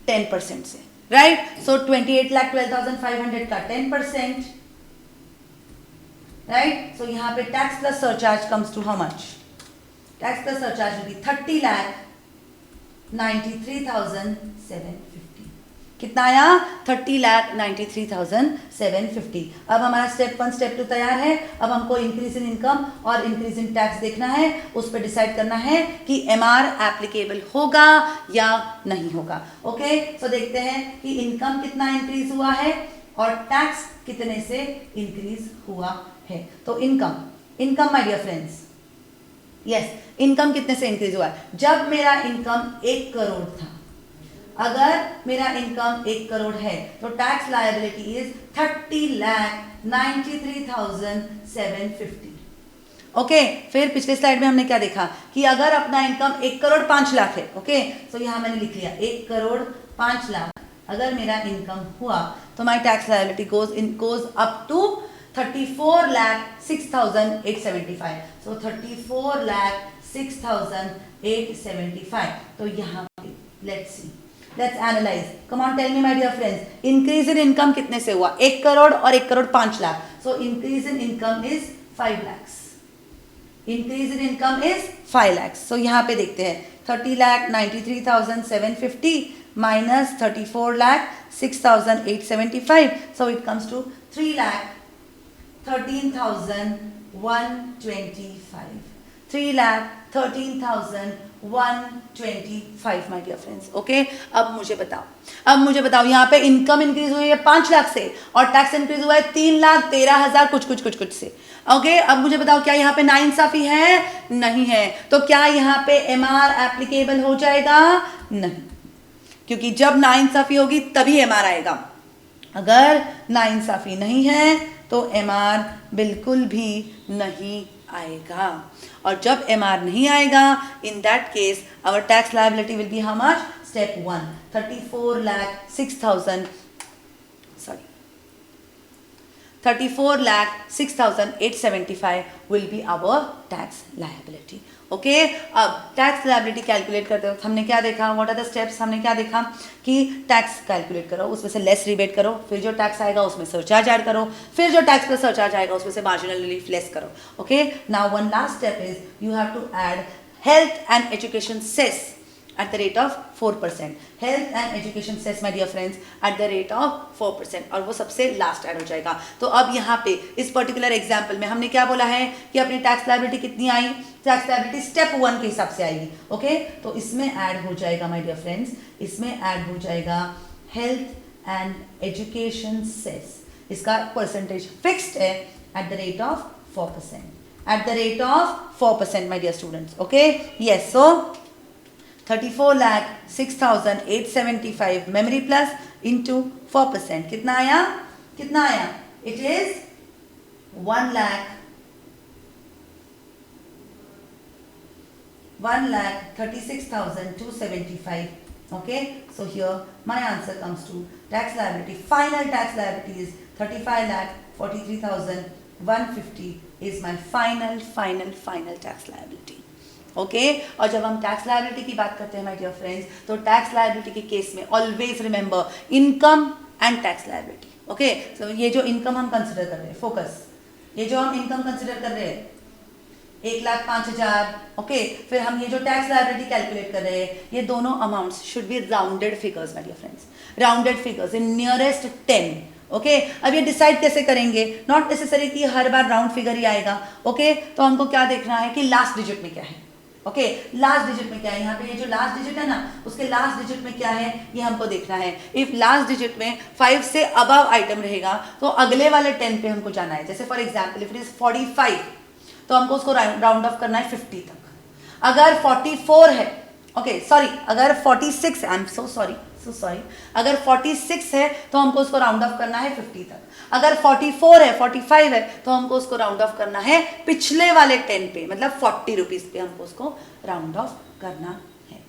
10% से, राइट. सो 28,12,500 का 10%, राइट. सो यहाँ पे tax plus surcharge comes to how much? Tax plus surcharge will be 30,93,750. कितना आया? 30,93,750. अब हमारा स्टेप 1 स्टेप 2 तैयार है. अब हमको इंक्रीज इन इनकम और इंक्रीज इन टैक्स देखना है, उस पर डिसाइड करना है कि एमआर एप्लीकेबल होगा या नहीं होगा. ओके, सो देखते हैं कि इनकम कितना इंक्रीज हुआ है और टैक्स कितने से इंक्रीज हुआ है. तो income my dear friends, yes, income कितने से इंक्रीज हुआ है? जब मेरा इनकम 1 करोड़ था, अगर मेरा इनकम 1 करोड़ है तो टैक्स लायबिलिटी इज 30,93,750. ओके, फिर पिछले स्लाइड में हमने क्या देखा कि अगर अपना इनकम 1 करोड़ 5 लाख है. ओके, सो यहाँ मैंने लिख लिया 1 करोड़ 5 लाख अगर मेरा इनकम हुआ तो my tax liability goes up to 34,06,875. So 34,06,875. तो यहाँ पे let's analyze. Come on, tell me my dear friends, increase in income कितने से हुआ? 1 करोड़ और 1 crore 5 lakh. So increase in income is 5 lakhs. Increase in income is 5 lakhs. So यहाँ पे देखते हैं 30,93,750 minus 34,06,875. So it comes to 3,13,125. 3,13,125 my dear friends. Okay, अब मुझे बताओ यहाँ पे इनकम इंक्रीज हुई है 5 लाख से और टैक्स इंक्रीज हुआ है 3,13,000 कुछ से. ओके, अब मुझे बताओ क्या यहाँ पे नाइंसाफी है? नहीं है. तो क्या यहाँ पे एमआर एप्लीकेबल हो जाएगा? नहीं, क्योंकि जब नाइंसाफी होगी तभी एमआर आएगा. अगर नाइंसाफी नहीं है तो एमआर बिल्कुल भी नहीं आएगा. और जब एमआर नहीं आएगा, in that case our tax liability will be how much? Step 1, 34,06,875 will be our tax liability. Okay, अब टैक्स लायबिलिटी कैलकुलेट करते वक्त हमने क्या देखा? What are the steps? हमने क्या देखा कि टैक्स कैलकुलेट करो, उसमें से लेस रिबेट करो, फिर जो टैक्स आएगा उसमें सरचार्ज ऐड करो, फिर जो टैक्स प्लस सरचार्ज आएगा उसमें से मार्जिनल रिलीफ लेस करो. Okay, now one last step is you have to add health and education cess. at the rate of 4%. Health and education cess my dear friends at the rate of 4%, और वो सबसे last add हो जाएगा. तो अब यहाँ पे इस पर्टिकुलर एग्जाम्पल में हमने क्या बोला है कि अपनी टैक्स लायबिलिटी कितनी आई, टैक्स लायबिलिटी स्टेप 1 के हिसाब से आएगी. ओके, तो इसमें ऐड हो जाएगा माय डियर फ्रेंड्स, इसमें ऐड हो जाएगा हेल्थ एंड एजुकेशन सेस. इसका परसेंटेज फिक्स्ड है eight the rate of 4%. At the rate of 4%, my dear students. Okay, yes, so 34,06,875 memory plus into 4%. कितना आया, कितना आया? It is 1,36,275. Okay, so here my answer comes to tax liability. Final tax liability is 35,43,150 is my final tax liability. Okay, और जब हम tax liability की बात करते हैं माय डियर फ्रेंड्स, तो टैक्स लायबिलिटी के केस में always remember income and tax liability. Okay, so ये जो इनकम हम कंसिडर कर रहे हैं, फोकस, ये जो हम इनकम कंसिडर कर रहे हैं 1,05,000. ओके, फिर हम ये जो टैक्स लायबिलिटी कैलकुलेट कर रहे हैं, ये दोनों amounts should be rounded figures my dear friends, rounded figures in nearest 10. Okay, अब ये डिसाइड कैसे करेंगे? नॉट नेसेसरी कि हर बार राउंड फिगर ही आएगा. ओके, तो हमको क्या देखना है कि लास्ट डिजिट में क्या है. ओके, लास्ट डिजिट में क्या है, यहाँ पे ये जो लास्ट डिजिट है ना, उसके लास्ट डिजिट में क्या है ये हमको देखना है. इफ लास्ट डिजिट में 5 से अबव आइटम रहेगा तो अगले वाले 10 पे हमको जाना है. जैसे for example if it is 45 तो हमको उसको राउंड ऑफ करना है 50 तक. अगर 44 है, ओके सॉरी, अगर 46, आई एम सो सॉरी, अगर 46 है तो हमको उसको राउंड ऑफ करना है 50 तक. अगर 44 है, 45 है तो हमको उसको राउंड ऑफ करना है पिछले वाले 10 पे, मतलब 40 रुपीज पे हमको उसको राउंड ऑफ करना है.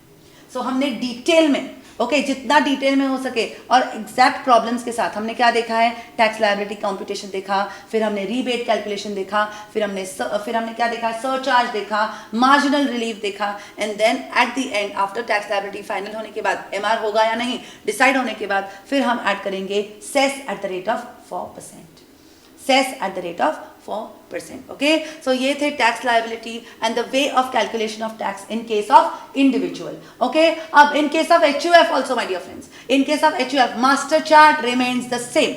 सो हमने डिटेल में, ओके, जितना डिटेल में हो सके और एग्जैक्ट प्रॉब्लम्स के साथ हमने क्या देखा है, टैक्स लायबिलिटी कंप्यूटेशन देखा, फिर हमने रीबेट कैलकुलेशन देखा, फिर हमने क्या देखा, सरचार्ज देखा, मार्जिनल रिलीफ देखा, and then at the end after tax liability final होने के बाद एमआर होगा या नहीं डिसाइड होने के बाद फिर हम ऐड करेंगे cess at the rate of 4%. Cess at the rate of 4%. Okay, so ये थे tax liability and the way of calculation of tax in case of individual. Okay, अब in case of HUF also my dear friends, in case of HUF master chart remains the same.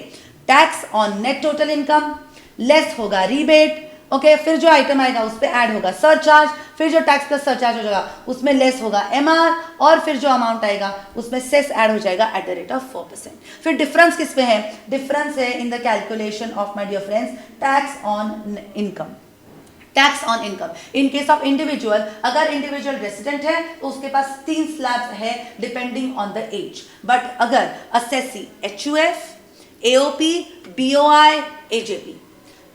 Tax on net total income, less होगा rebate. Okay, फिर जो item आएगा उस पर add होगा surcharge, फिर जो टैक्स प्लस सरचार्ज हो जाएगा उसमें लेस होगा MR, और फिर जो अमाउंट आएगा उसमें सेस ऐड हो जाएगा एट द रेट ऑफ 4%. फिर डिफरेंस किस पे है? डिफरेंस है in the calculation of my dear friends tax on income. Tax on income in case of individual, अगर इंडिविजुअल रेसिडेंट है तो उसके पास 3 स्लैब्स है depending on the age. But अगर assessee HUF, AOP, BOI, AJP,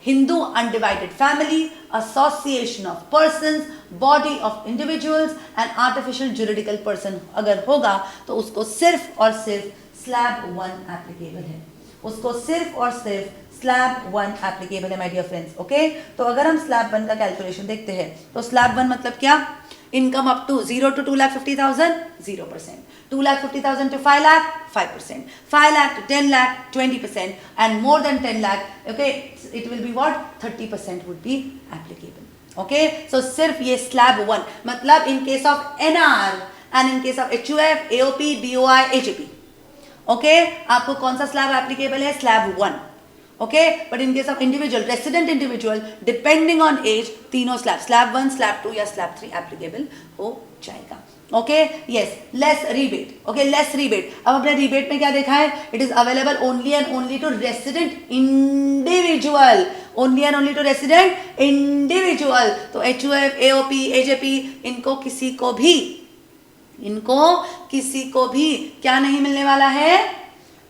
Hindu undivided family, association of persons, body of individuals and artificial juridical person अगर होगा तो उसको सिर्फ और सिर्फ स्लैब 1 एप्लीकेबल है. उसको सिर्फ और सिर्फ स्लैब 1 एप्लीकेबल है माय डियर फ्रेंड्स. ओके, तो अगर हम स्लैब 1 का कैलकुलेशन देखते हैं तो स्लैब 1 मतलब क्या? Income up to 0 to 2,50,000 0%, 2,50,000 to 5 lakh 5%, 5 lakh to 10 lakh 20%, and more than 10 lakh, okay, it will be what 30% would be applicable. Okay, so सिर्फ ये स्लैब 1 मतलब in case of NR and in case of HUF, AOP, BOI, AJP, okay, आपको कौन सा slab applicable है? Slab 1. Okay, but in case of individual, resident individual, depending on age, तीनों slab 1, slab 2 या slab 3 applicable हो जाएगा. Okay, yes, less rebate. Okay, less rebate. अब अपने रीबेट में क्या देखा है? It is available only and only to resident individual, only and only to resident individual. तो HUF, AOP, AJP, इनको किसी को भी क्या नहीं मिलने वाला है?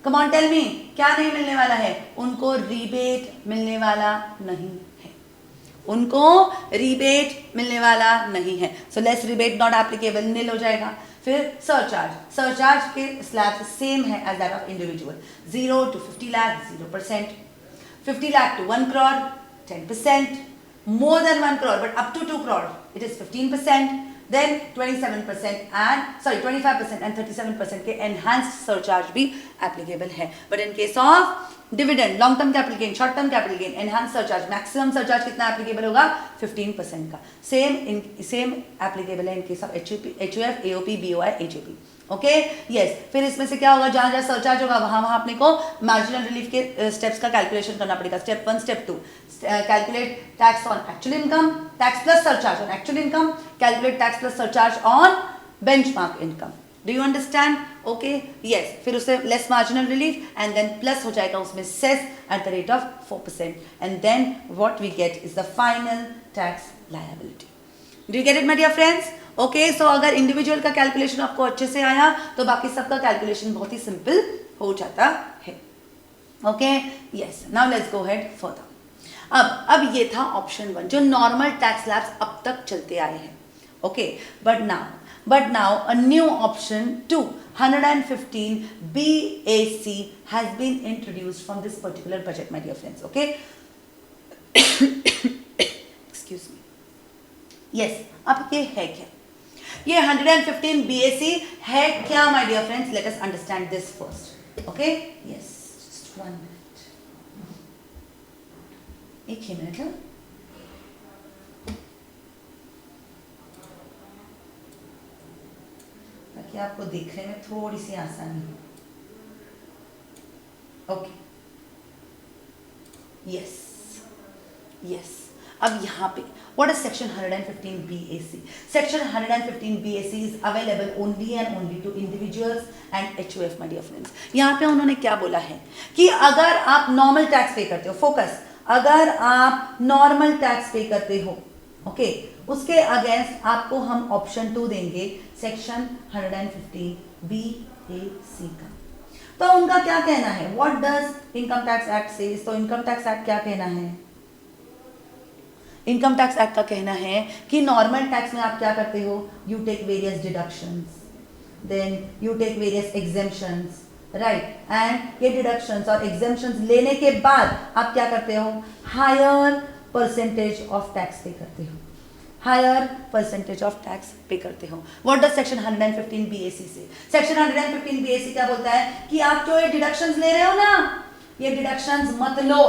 कम ऑन टेल मी, क्या नहीं मिलने वाला है? उनको रीबेट मिलने वाला नहीं है. उनको रीबेट मिलने वाला नहीं है. So less rebate not applicable, nil हो जाएगा. फिर सरचार्ज के स्लैब सेम है as that of individual. 0 to 50 lakh 0%, 50 lakh to 1 crore 10%, more than 1 crore but up to 2 crore it is 15%. Then 25% and 37% के enhanced surcharge भी applicable है. But in case of dividend, long term capital gain, short term capital gain, enhance surcharge, maximum surcharge कितना applicable होगा 15% का, same applicable है इन case of HUF, AOP, BOI, AJP. Okay yes, फिर इसमें से क्या होगा, जहां जहां सरचार्ज होगा वहां वहां अपने को मार्जिनल रिलीफ के स्टेप्स का कैलकुलेशन करना पड़ेगा। Step 1, step 2, calculate tax on actual income, tax plus surcharge on actual income, calculate tax plus surcharge on benchmark income. Do you understand? Okay yes, फिर उसे less marginal relief and then plus हो जाएगा उसमें cess at the rate of 4% and then what we get is the final tax liability. Do you get it my dear friends? Okay, so अगर individual का calculation आपको अच्छे से आया तो बाकी सबका कैलकुलेशन बहुत ही सिंपल हो जाता है। Okay yes, now let's go head further. अब ये था ऑप्शन 1 जो नॉर्मल टैक्स स्लैब्स अब तक चलते आए हैं। Okay, but now a new option 215 BAC has been introduced from this particular budget, my dear friends. Okay, excuse me. Yes, अब ये है क्या? ये 115 BAC है क्या, my dear friends? Let us understand this first. Okay, yes, just 1 minute. एक ही minute है। ताकि आपको देखने में थोड़ी सी आसानी हो। ओके यस, अब यहाँ पे what is section 115 BAC? Section 115 BAC is available only and only to individuals and HUF, my dear friends. यहाँ पे उन्होंने क्या बोला है कि अगर आप नॉर्मल टैक्स पे करते हो, फोकस, अगर आप नॉर्मल टैक्स पे करते हो, ओके, उसके अगेंस्ट आपको हम ऑप्शन 2 देंगे सेक्शन 115 BAC का। तो उनका क्या कहना है, what does income tax act says? तो इनकम टैक्स एक्ट क्या कहना है? इनकम टैक्स एक्ट का कहना है कि नॉर्मल टैक्स में आप क्या करते हो, you take various deductions, then you take various exemptions, right, and ये डिडक्शंस और एग्जेम्पशंस लेने के बाद आप क्या करते हो, हायर परसेंटेज ऑफ टैक्स पे करते हो, हायर परसेंटेज ऑफ टैक्स पे करते हो। व्हाट डज सेक्शन 115 BAC से? सेक्शन 115 BAC क्या बोलता है कि आप जो ये डिडक्शंस ले रहे हो ना, ये डिडक्शंस मत लो,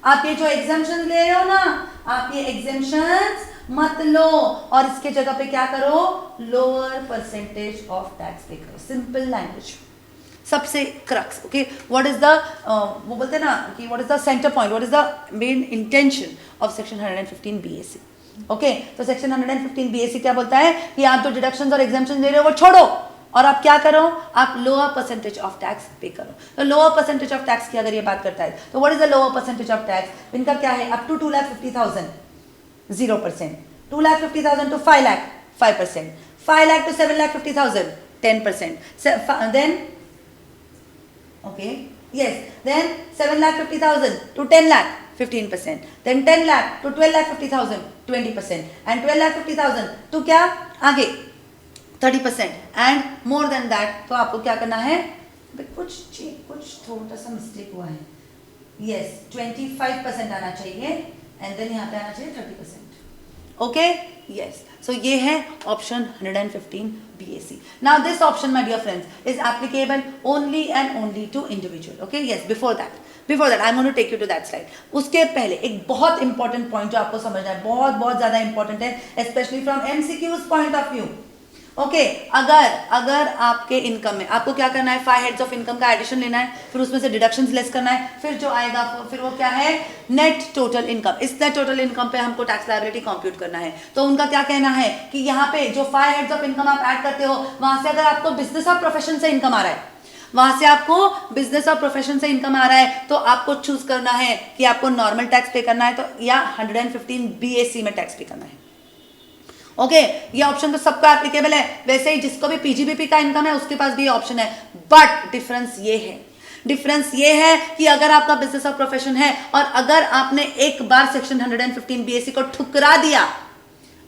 आप ये जो एग्जेम्पशंस ले रहे हो ना, आप ये एग्जेम्पशंस मत लो, और इसके जगह पे क्या करो, लोअर परसेंटेज ऑफ टैक्स पे करो। सिंपल लैंग्वेज, सबसे crux. Okay, what is the वो बोलते हैं ना कि what is the centre point, what is the main intention of section 115 BAC? Okay, तो सेक्शन 115 BAC क्या बोलता है कि आप जो डिडक्शंस और एग्जेम्पशंस ले रहे हो वो छोड़ो और आप क्या करो, आप लोअर परसेंटेज ऑफ टैक्स पे करो। तो लोअर परसेंटेज ऑफ टैक्स की अगर ये बात करता है तो what is the lower percentage of tax? इनका क्या है, up to 2,50,000 0%, 2,50,000 to 5 lakh 5%, 5 lakh to 7,50,000 10%, then okay yes, then 7,50,000 to 10 lakh 15%, then 10 lakh to 12,50,000 20%, and 12,50,000 to क्या आगे 30%, and more than that तो आपको क्या करना है, कुछ थोड़ा सा मिस्टेक हुआ है, yes 25% आना चाहिए and then यहाँ पे आना चाहिए 30%। ओके yes, so ये है option 115 BAC। now this option my dear friends is applicable only and only to individual। okay yes, before that I'm going to take you to that slide। उसके पहले एक बहुत इंपॉर्टेंट पॉइंट जो आपको समझना है, बहुत ज्यादा इंपॉर्टेंट है, specially from MCQ's point of view. Okay, अगर आपके इनकम में आपको क्या करना है, 5 हेड्स ऑफ इनकम का एडिशन लेना है, फिर उसमें से डिडक्शंस लेस करना है, फिर जो आएगा फिर वो क्या है, नेट टोटल इनकम। इस नेट टोटल इनकम पे हमको टैक्स लायबिलिटी कंप्यूट करना है। तो उनका क्या कहना है कि यहाँ पे जो 5 हेड्स ऑफ इनकम आप ऐड करते हो, वहां से अगर आपको बिजनेस और प्रोफेशन से इनकम आ रहा है, वहां से आपको बिजनेस और प्रोफेशन से इनकम आ रहा है, तो आपको चूज करना है कि आपको नॉर्मल टैक्स पे करना है तो या 115 BAC में टैक्स पे करना है। ओके, ये ऑप्शन तो सबका एप्लीकेबल है, वैसे ही जिसको भी PGBP का इनकम है उसके पास भी ये ऑप्शन है। बट डिफरेंस ये है कि अगर आपका बिजनेस और प्रोफेशन है और अगर आपने एक बार सेक्शन 115 BAC को ठुकरा दिया,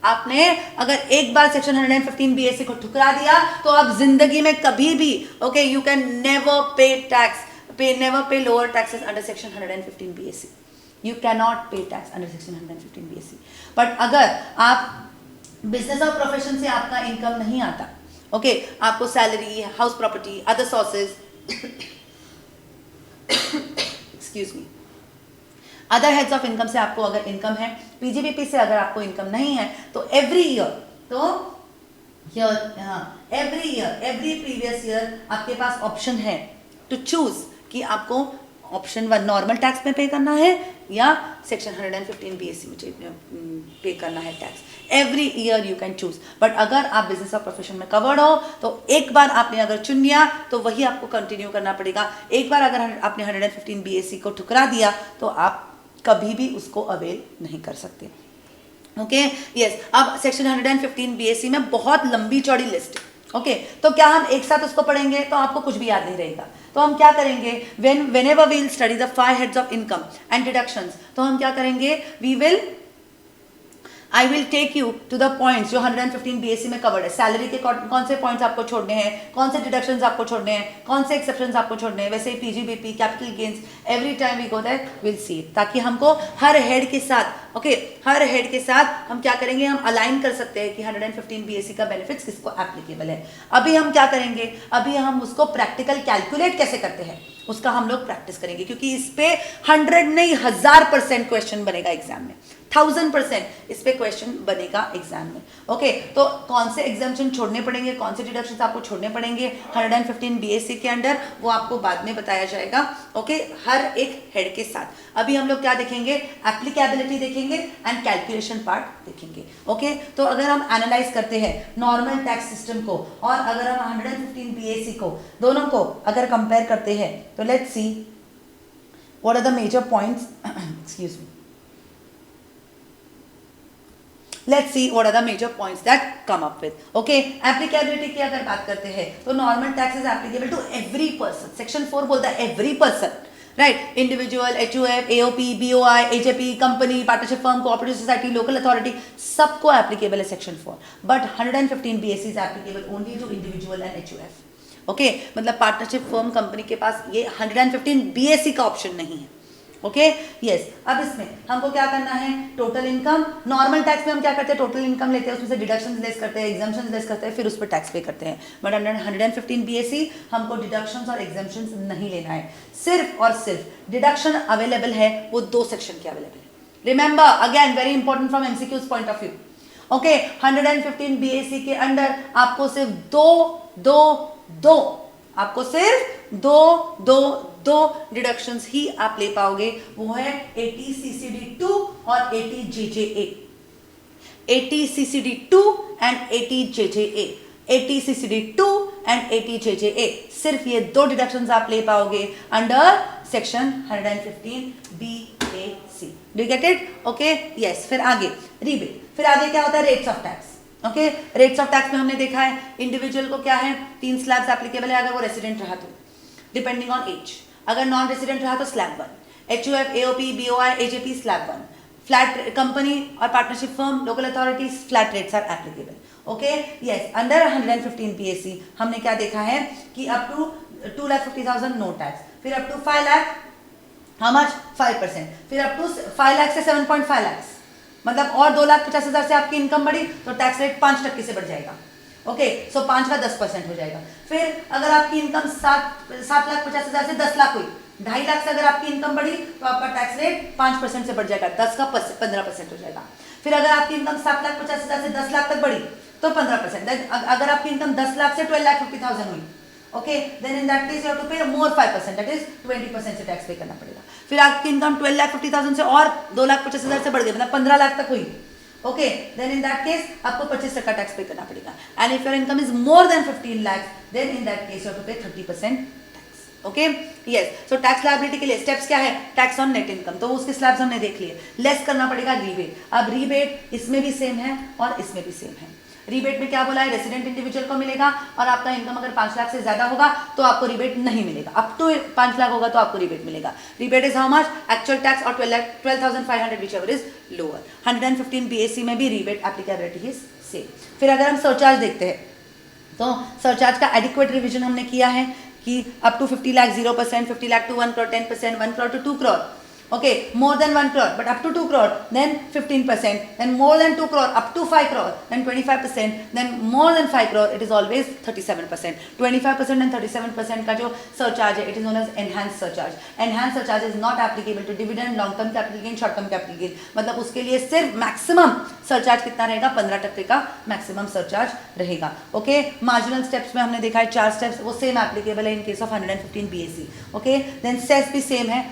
आपने अगर एक बार सेक्शन 115 BAC को ठुकरा दिया तो आप जिंदगी में कभी भी okay you can never pay lower taxes under section 115 BAC। You cannot pay tax under section 115 BAC। But अगर आप बिजनेस और प्रोफेशन से आपका इनकम नहीं आता, ओके आपको salary, house property, other sources excuse me, other heads of income से आपको अगर इनकम है, पीजीबीपी से अगर आपको इनकम नहीं है, तो एवरी ईयर, तो every year, every previous year आपके पास ऑप्शन है टू चूज कि आपको ऑप्शन 1 नॉर्मल टैक्स में पे करना है या सेक्शन 115 बीएससी में पे करना है tax. Every year you can choose. But अगर आप बिजनेस और प्रोफेशन में कवर्ड हो तो एक बार आपने अगर चुन लिया तो वही आपको कंटिन्यू करना पड़ेगा. एक बार अगर आपने 115 बीएससी को ठुकरा दिया तो आप कभी भी उसको अवेल नहीं कर सकते. Okay yes. अब सेक्शन 115 बीएससी में बहुत लंबी चौड़ी लिस्ट. ओके तो क्या हम एक साथ उसको पढ़ेंगे तो आपको कुछ भी याद नहीं रहेगा. तो हम क्या करेंगे, whenever we will study the 5 heads of income and deductions, तो हम क्या करेंगे, I will take you to the points जो 115 बीएससी में कवर्ड है. सैलरी के कौन से पॉइंट्स आपको छोड़ने हैं, कौन से डिडक्शंस आपको छोड़ने हैं, कौन से एक्सेप्शंस आपको छोड़ने हैं. वैसे PGBP, capital gains, every time we go that will see, ताकि हमको हर हेड के साथ, ओके हर हेड के साथ हम क्या करेंगे, हम अलाइन कर सकते हैं कि 115 बीएससी का बेनिफिट्स किसको एप्लीकेबल है. अभी हम क्या करेंगे, अभी हम उसको प्रैक्टिकल कैलकुलेट कैसे करते हैं उसका हम लोग प्रैक्टिस करेंगे, क्योंकि इस पे 100 नहीं 1000% क्वेश्चन बनेगा एग्जाम में. 1000% इस पे क्वेश्चन बनेगा एग्जाम में. ओके तो कौन से एग्जाम्पशन छोड़ने पड़ेंगे, कौन से डिडक्शंस आपको छोड़ने पड़ेंगे 115 बीएससी के अंडर, वो आपको बाद में बताया जाएगा. ओके हर एक हेड के साथ. अभी हम लोग क्या देखेंगे, एप्लीकेबिलिटी देखेंगे एंड कैलकुलेशन पार्ट देखेंगे. ओके तो अगर हम एनालाइज करते हैं नॉर्मल टैक्स सिस्टम को और अगर हम 115 बीएससी को, दोनों को अगर कंपेयर करते हैं तो let's see what are the major points. Excuse me, let's see what are the major points that come up with. Okay applicability की अगर बात करते हैं तो normal tax is applicable to every person. section 4 बोलता है every person, right? individual, HUF, AOP, BOI, AJP, company, partnership firm, cooperative society, local authority, सबको applicable है section 4. but 115 BSC is applicable only to individual and HUF. okay मतलब partnership firm, company के पास ये 115 BSC का option नहीं है. Okay yes. अब इसमें हमको क्या करना है, टोटल इनकम. नॉर्मल टैक्स में हम क्या करते हैं, टोटल इनकम लेते हैं, उसमें से डिडक्शंस लेस करते हैं, एग्जाम्पशंस लेस करते हैं, फिर उस पर टैक्स पे करते हैं. बट अंडर 115 बीएससी हमको डिडक्शंस और एग्जाम्पशंस नहीं लेना है. सिर्फ और सिर्फ डिडक्शन अवेलेबल है वो 2 सेक्शन के अवेलेबल है. Remember again very important from MCQs point of view. Okay 115 BSc के अंडर आपको सिर्फ दो आपको सिर्फ दो डिडक्शंस ही आप ले पाओगे. वो है 80 CCD2 और 80 JJA. 80 CCD2 and 80 JJA. 80 CCD2 and 80 JJA. सिर्फ ये 2 डिडक्शंस आप ले पाओगे under section 115 BAC. Do you get it? Okay yes. फिर आगे रीबेट. फिर आगे क्या होता है, rates of tax. Okay rates of tax में हमने देखा है इंडिविजुअल को क्या है, 3 स्लैब्स एप्लीकेबल है अगर वो रेसिडेंट रहा तो, डिपेंडिंग ऑन एज. अगर नॉन रेसिडेंट रहा तो slab 1. HUF, AOP, BOI, AJP slab 1. Flat company और partnership firm, local authorities flat rates are applicable. Okay yes. Under 115 BSC हमने क्या देखा है कि अप टू 2,50,000 नो टैक्स, फिर up to 5 lakh how much 5%, फिर अप टू 5 लाख से 7.5 लाख, मतलब और 2,50,000 से आपकी इनकम बढ़ी तो टैक्स रेट 5% से बढ़ जाएगा. ओके सो 5 का 10% हो जाएगा. फिर अगर आपकी इनकम 7,50,000 से 10 लाख हुई, 2.5 लाख से अगर आपकी इनकम बढ़ी तो आपका टैक्स रेट 5% से बढ़ जाएगा, 10 का 15% हो जाएगा. फिर अगर आपकी इनकम 7,50,000 से 10 लाख तक बढ़ी तो 15%. अगर आपकी इनकम 10 लाख से 12,50,000 हुई, okay then in that case you have to pay more 5%, that is 20% से टैक्स पे करना पड़ेगा. फिर आपकी इनकम 12,50,000 से और 2,50,000 से बढ़ गई, मतलब 15 लाख तक हुई, okay then in that case आपको 25% टैक्स पे करना पड़ेगा. And if your income is more than 15 lakh then in that case you have to pay 30% tax. Okay yes. So tax liability के लिए स्टेप्स क्या है, टैक्स ऑन नेट इनकम, तो उसके slabs हमने देख लिए. लेस करना पड़ेगा रीबेट. अब रीबेट इसमें भी सेम है और इसमें भी सेम है. रीबेट में क्या बोला है, रेसिडेंट इंडिविजुअल को मिलेगा और आपका इनकम अगर 5 लाख से ज्यादा होगा तो आपको रिबेट नहीं मिलेगा. अप टू 5 लाख होगा तो आपको रिबेट मिलेगा. Rebate is how much, actual tax और 12,500 which ever is lower. 115 BSC में भी रिबेट एप्लीकेबिलिटी इज सेम. फिर अगर हम सरचार्ज देखते हैं तो सरचार्ज का एडिक्वेट रिविजन हमने किया है कि up to 50 lakh 0%, 50 lakh to 1 crore 10%, 1 crore to 2 crore. Okay, more than 1 crore, but up to 2 crore, then 15%, then more than 2 crore, up to 5 crore, then 25%, then more than 5 crore, it is always 37%. 25% and 37% का जो surcharge है, it is known as enhanced surcharge. Enhanced surcharge is not applicable to dividend, long term capital gain, short term capital gain. मतलब उसके लिए सिर्फ maximum surcharge कितना रहेगा, 15% का maximum surcharge रहेगा. Okay, marginal steps में हमने देखा है 4 steps, वो same applicable है in case of 115 BAC. Okay, then cess भी same है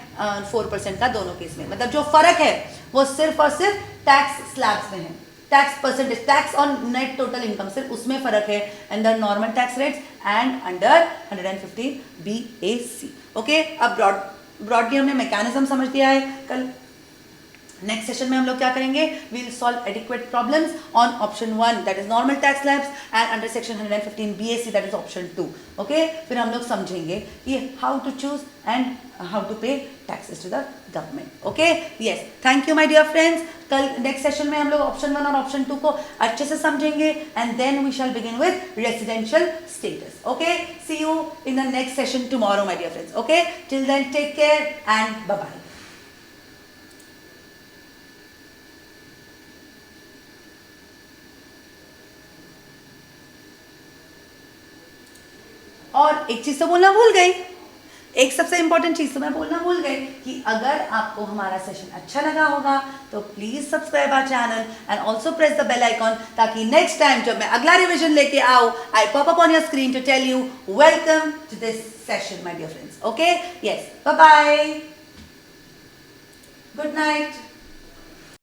4% का दोनों केस में. मतलब जो फर्क है वो सिर्फ और सिर्फ टैक्स स्लैब्स में है, tax percentage, tax on net total income, सिर्फ उसमें फर्क है under normal tax rates and under 115 BAC. Okay, अब ब्रॉडली हमने मैकेनिज्म समझ लिया है. कल नेक्स्ट सेशन में हम लोग क्या करेंगे, we will solve adequate problems on option 1 that is normal tax slabs and under section 115 BAC that is option 2. Okay, फिर हम लोग समझेंगे कि how to choose and how to pay taxes to the government. Okay, yes, thank you my dear friends. कल next session में हम लोग option 1 और ऑप्शन 2 को अच्छे से समझेंगे and then we shall begin with residential status. Okay, see you in the next session tomorrow my dear friends. Okay, till then take care and bye bye. और एक चीज तो बोलना भूल गई, एक सबसे इंपॉर्टेंट चीज तो मैं बोलना भूल गई कि अगर आपको हमारा सेशन अच्छा लगा होगा तो please subscribe our channel and also press the bell icon, ताकि नेक्स्ट टाइम जब मैं अगला रिवीजन लेके आऊं I pop up on your screen to tell you welcome to this session my dear friends. Okay, yes, bye bye, good night.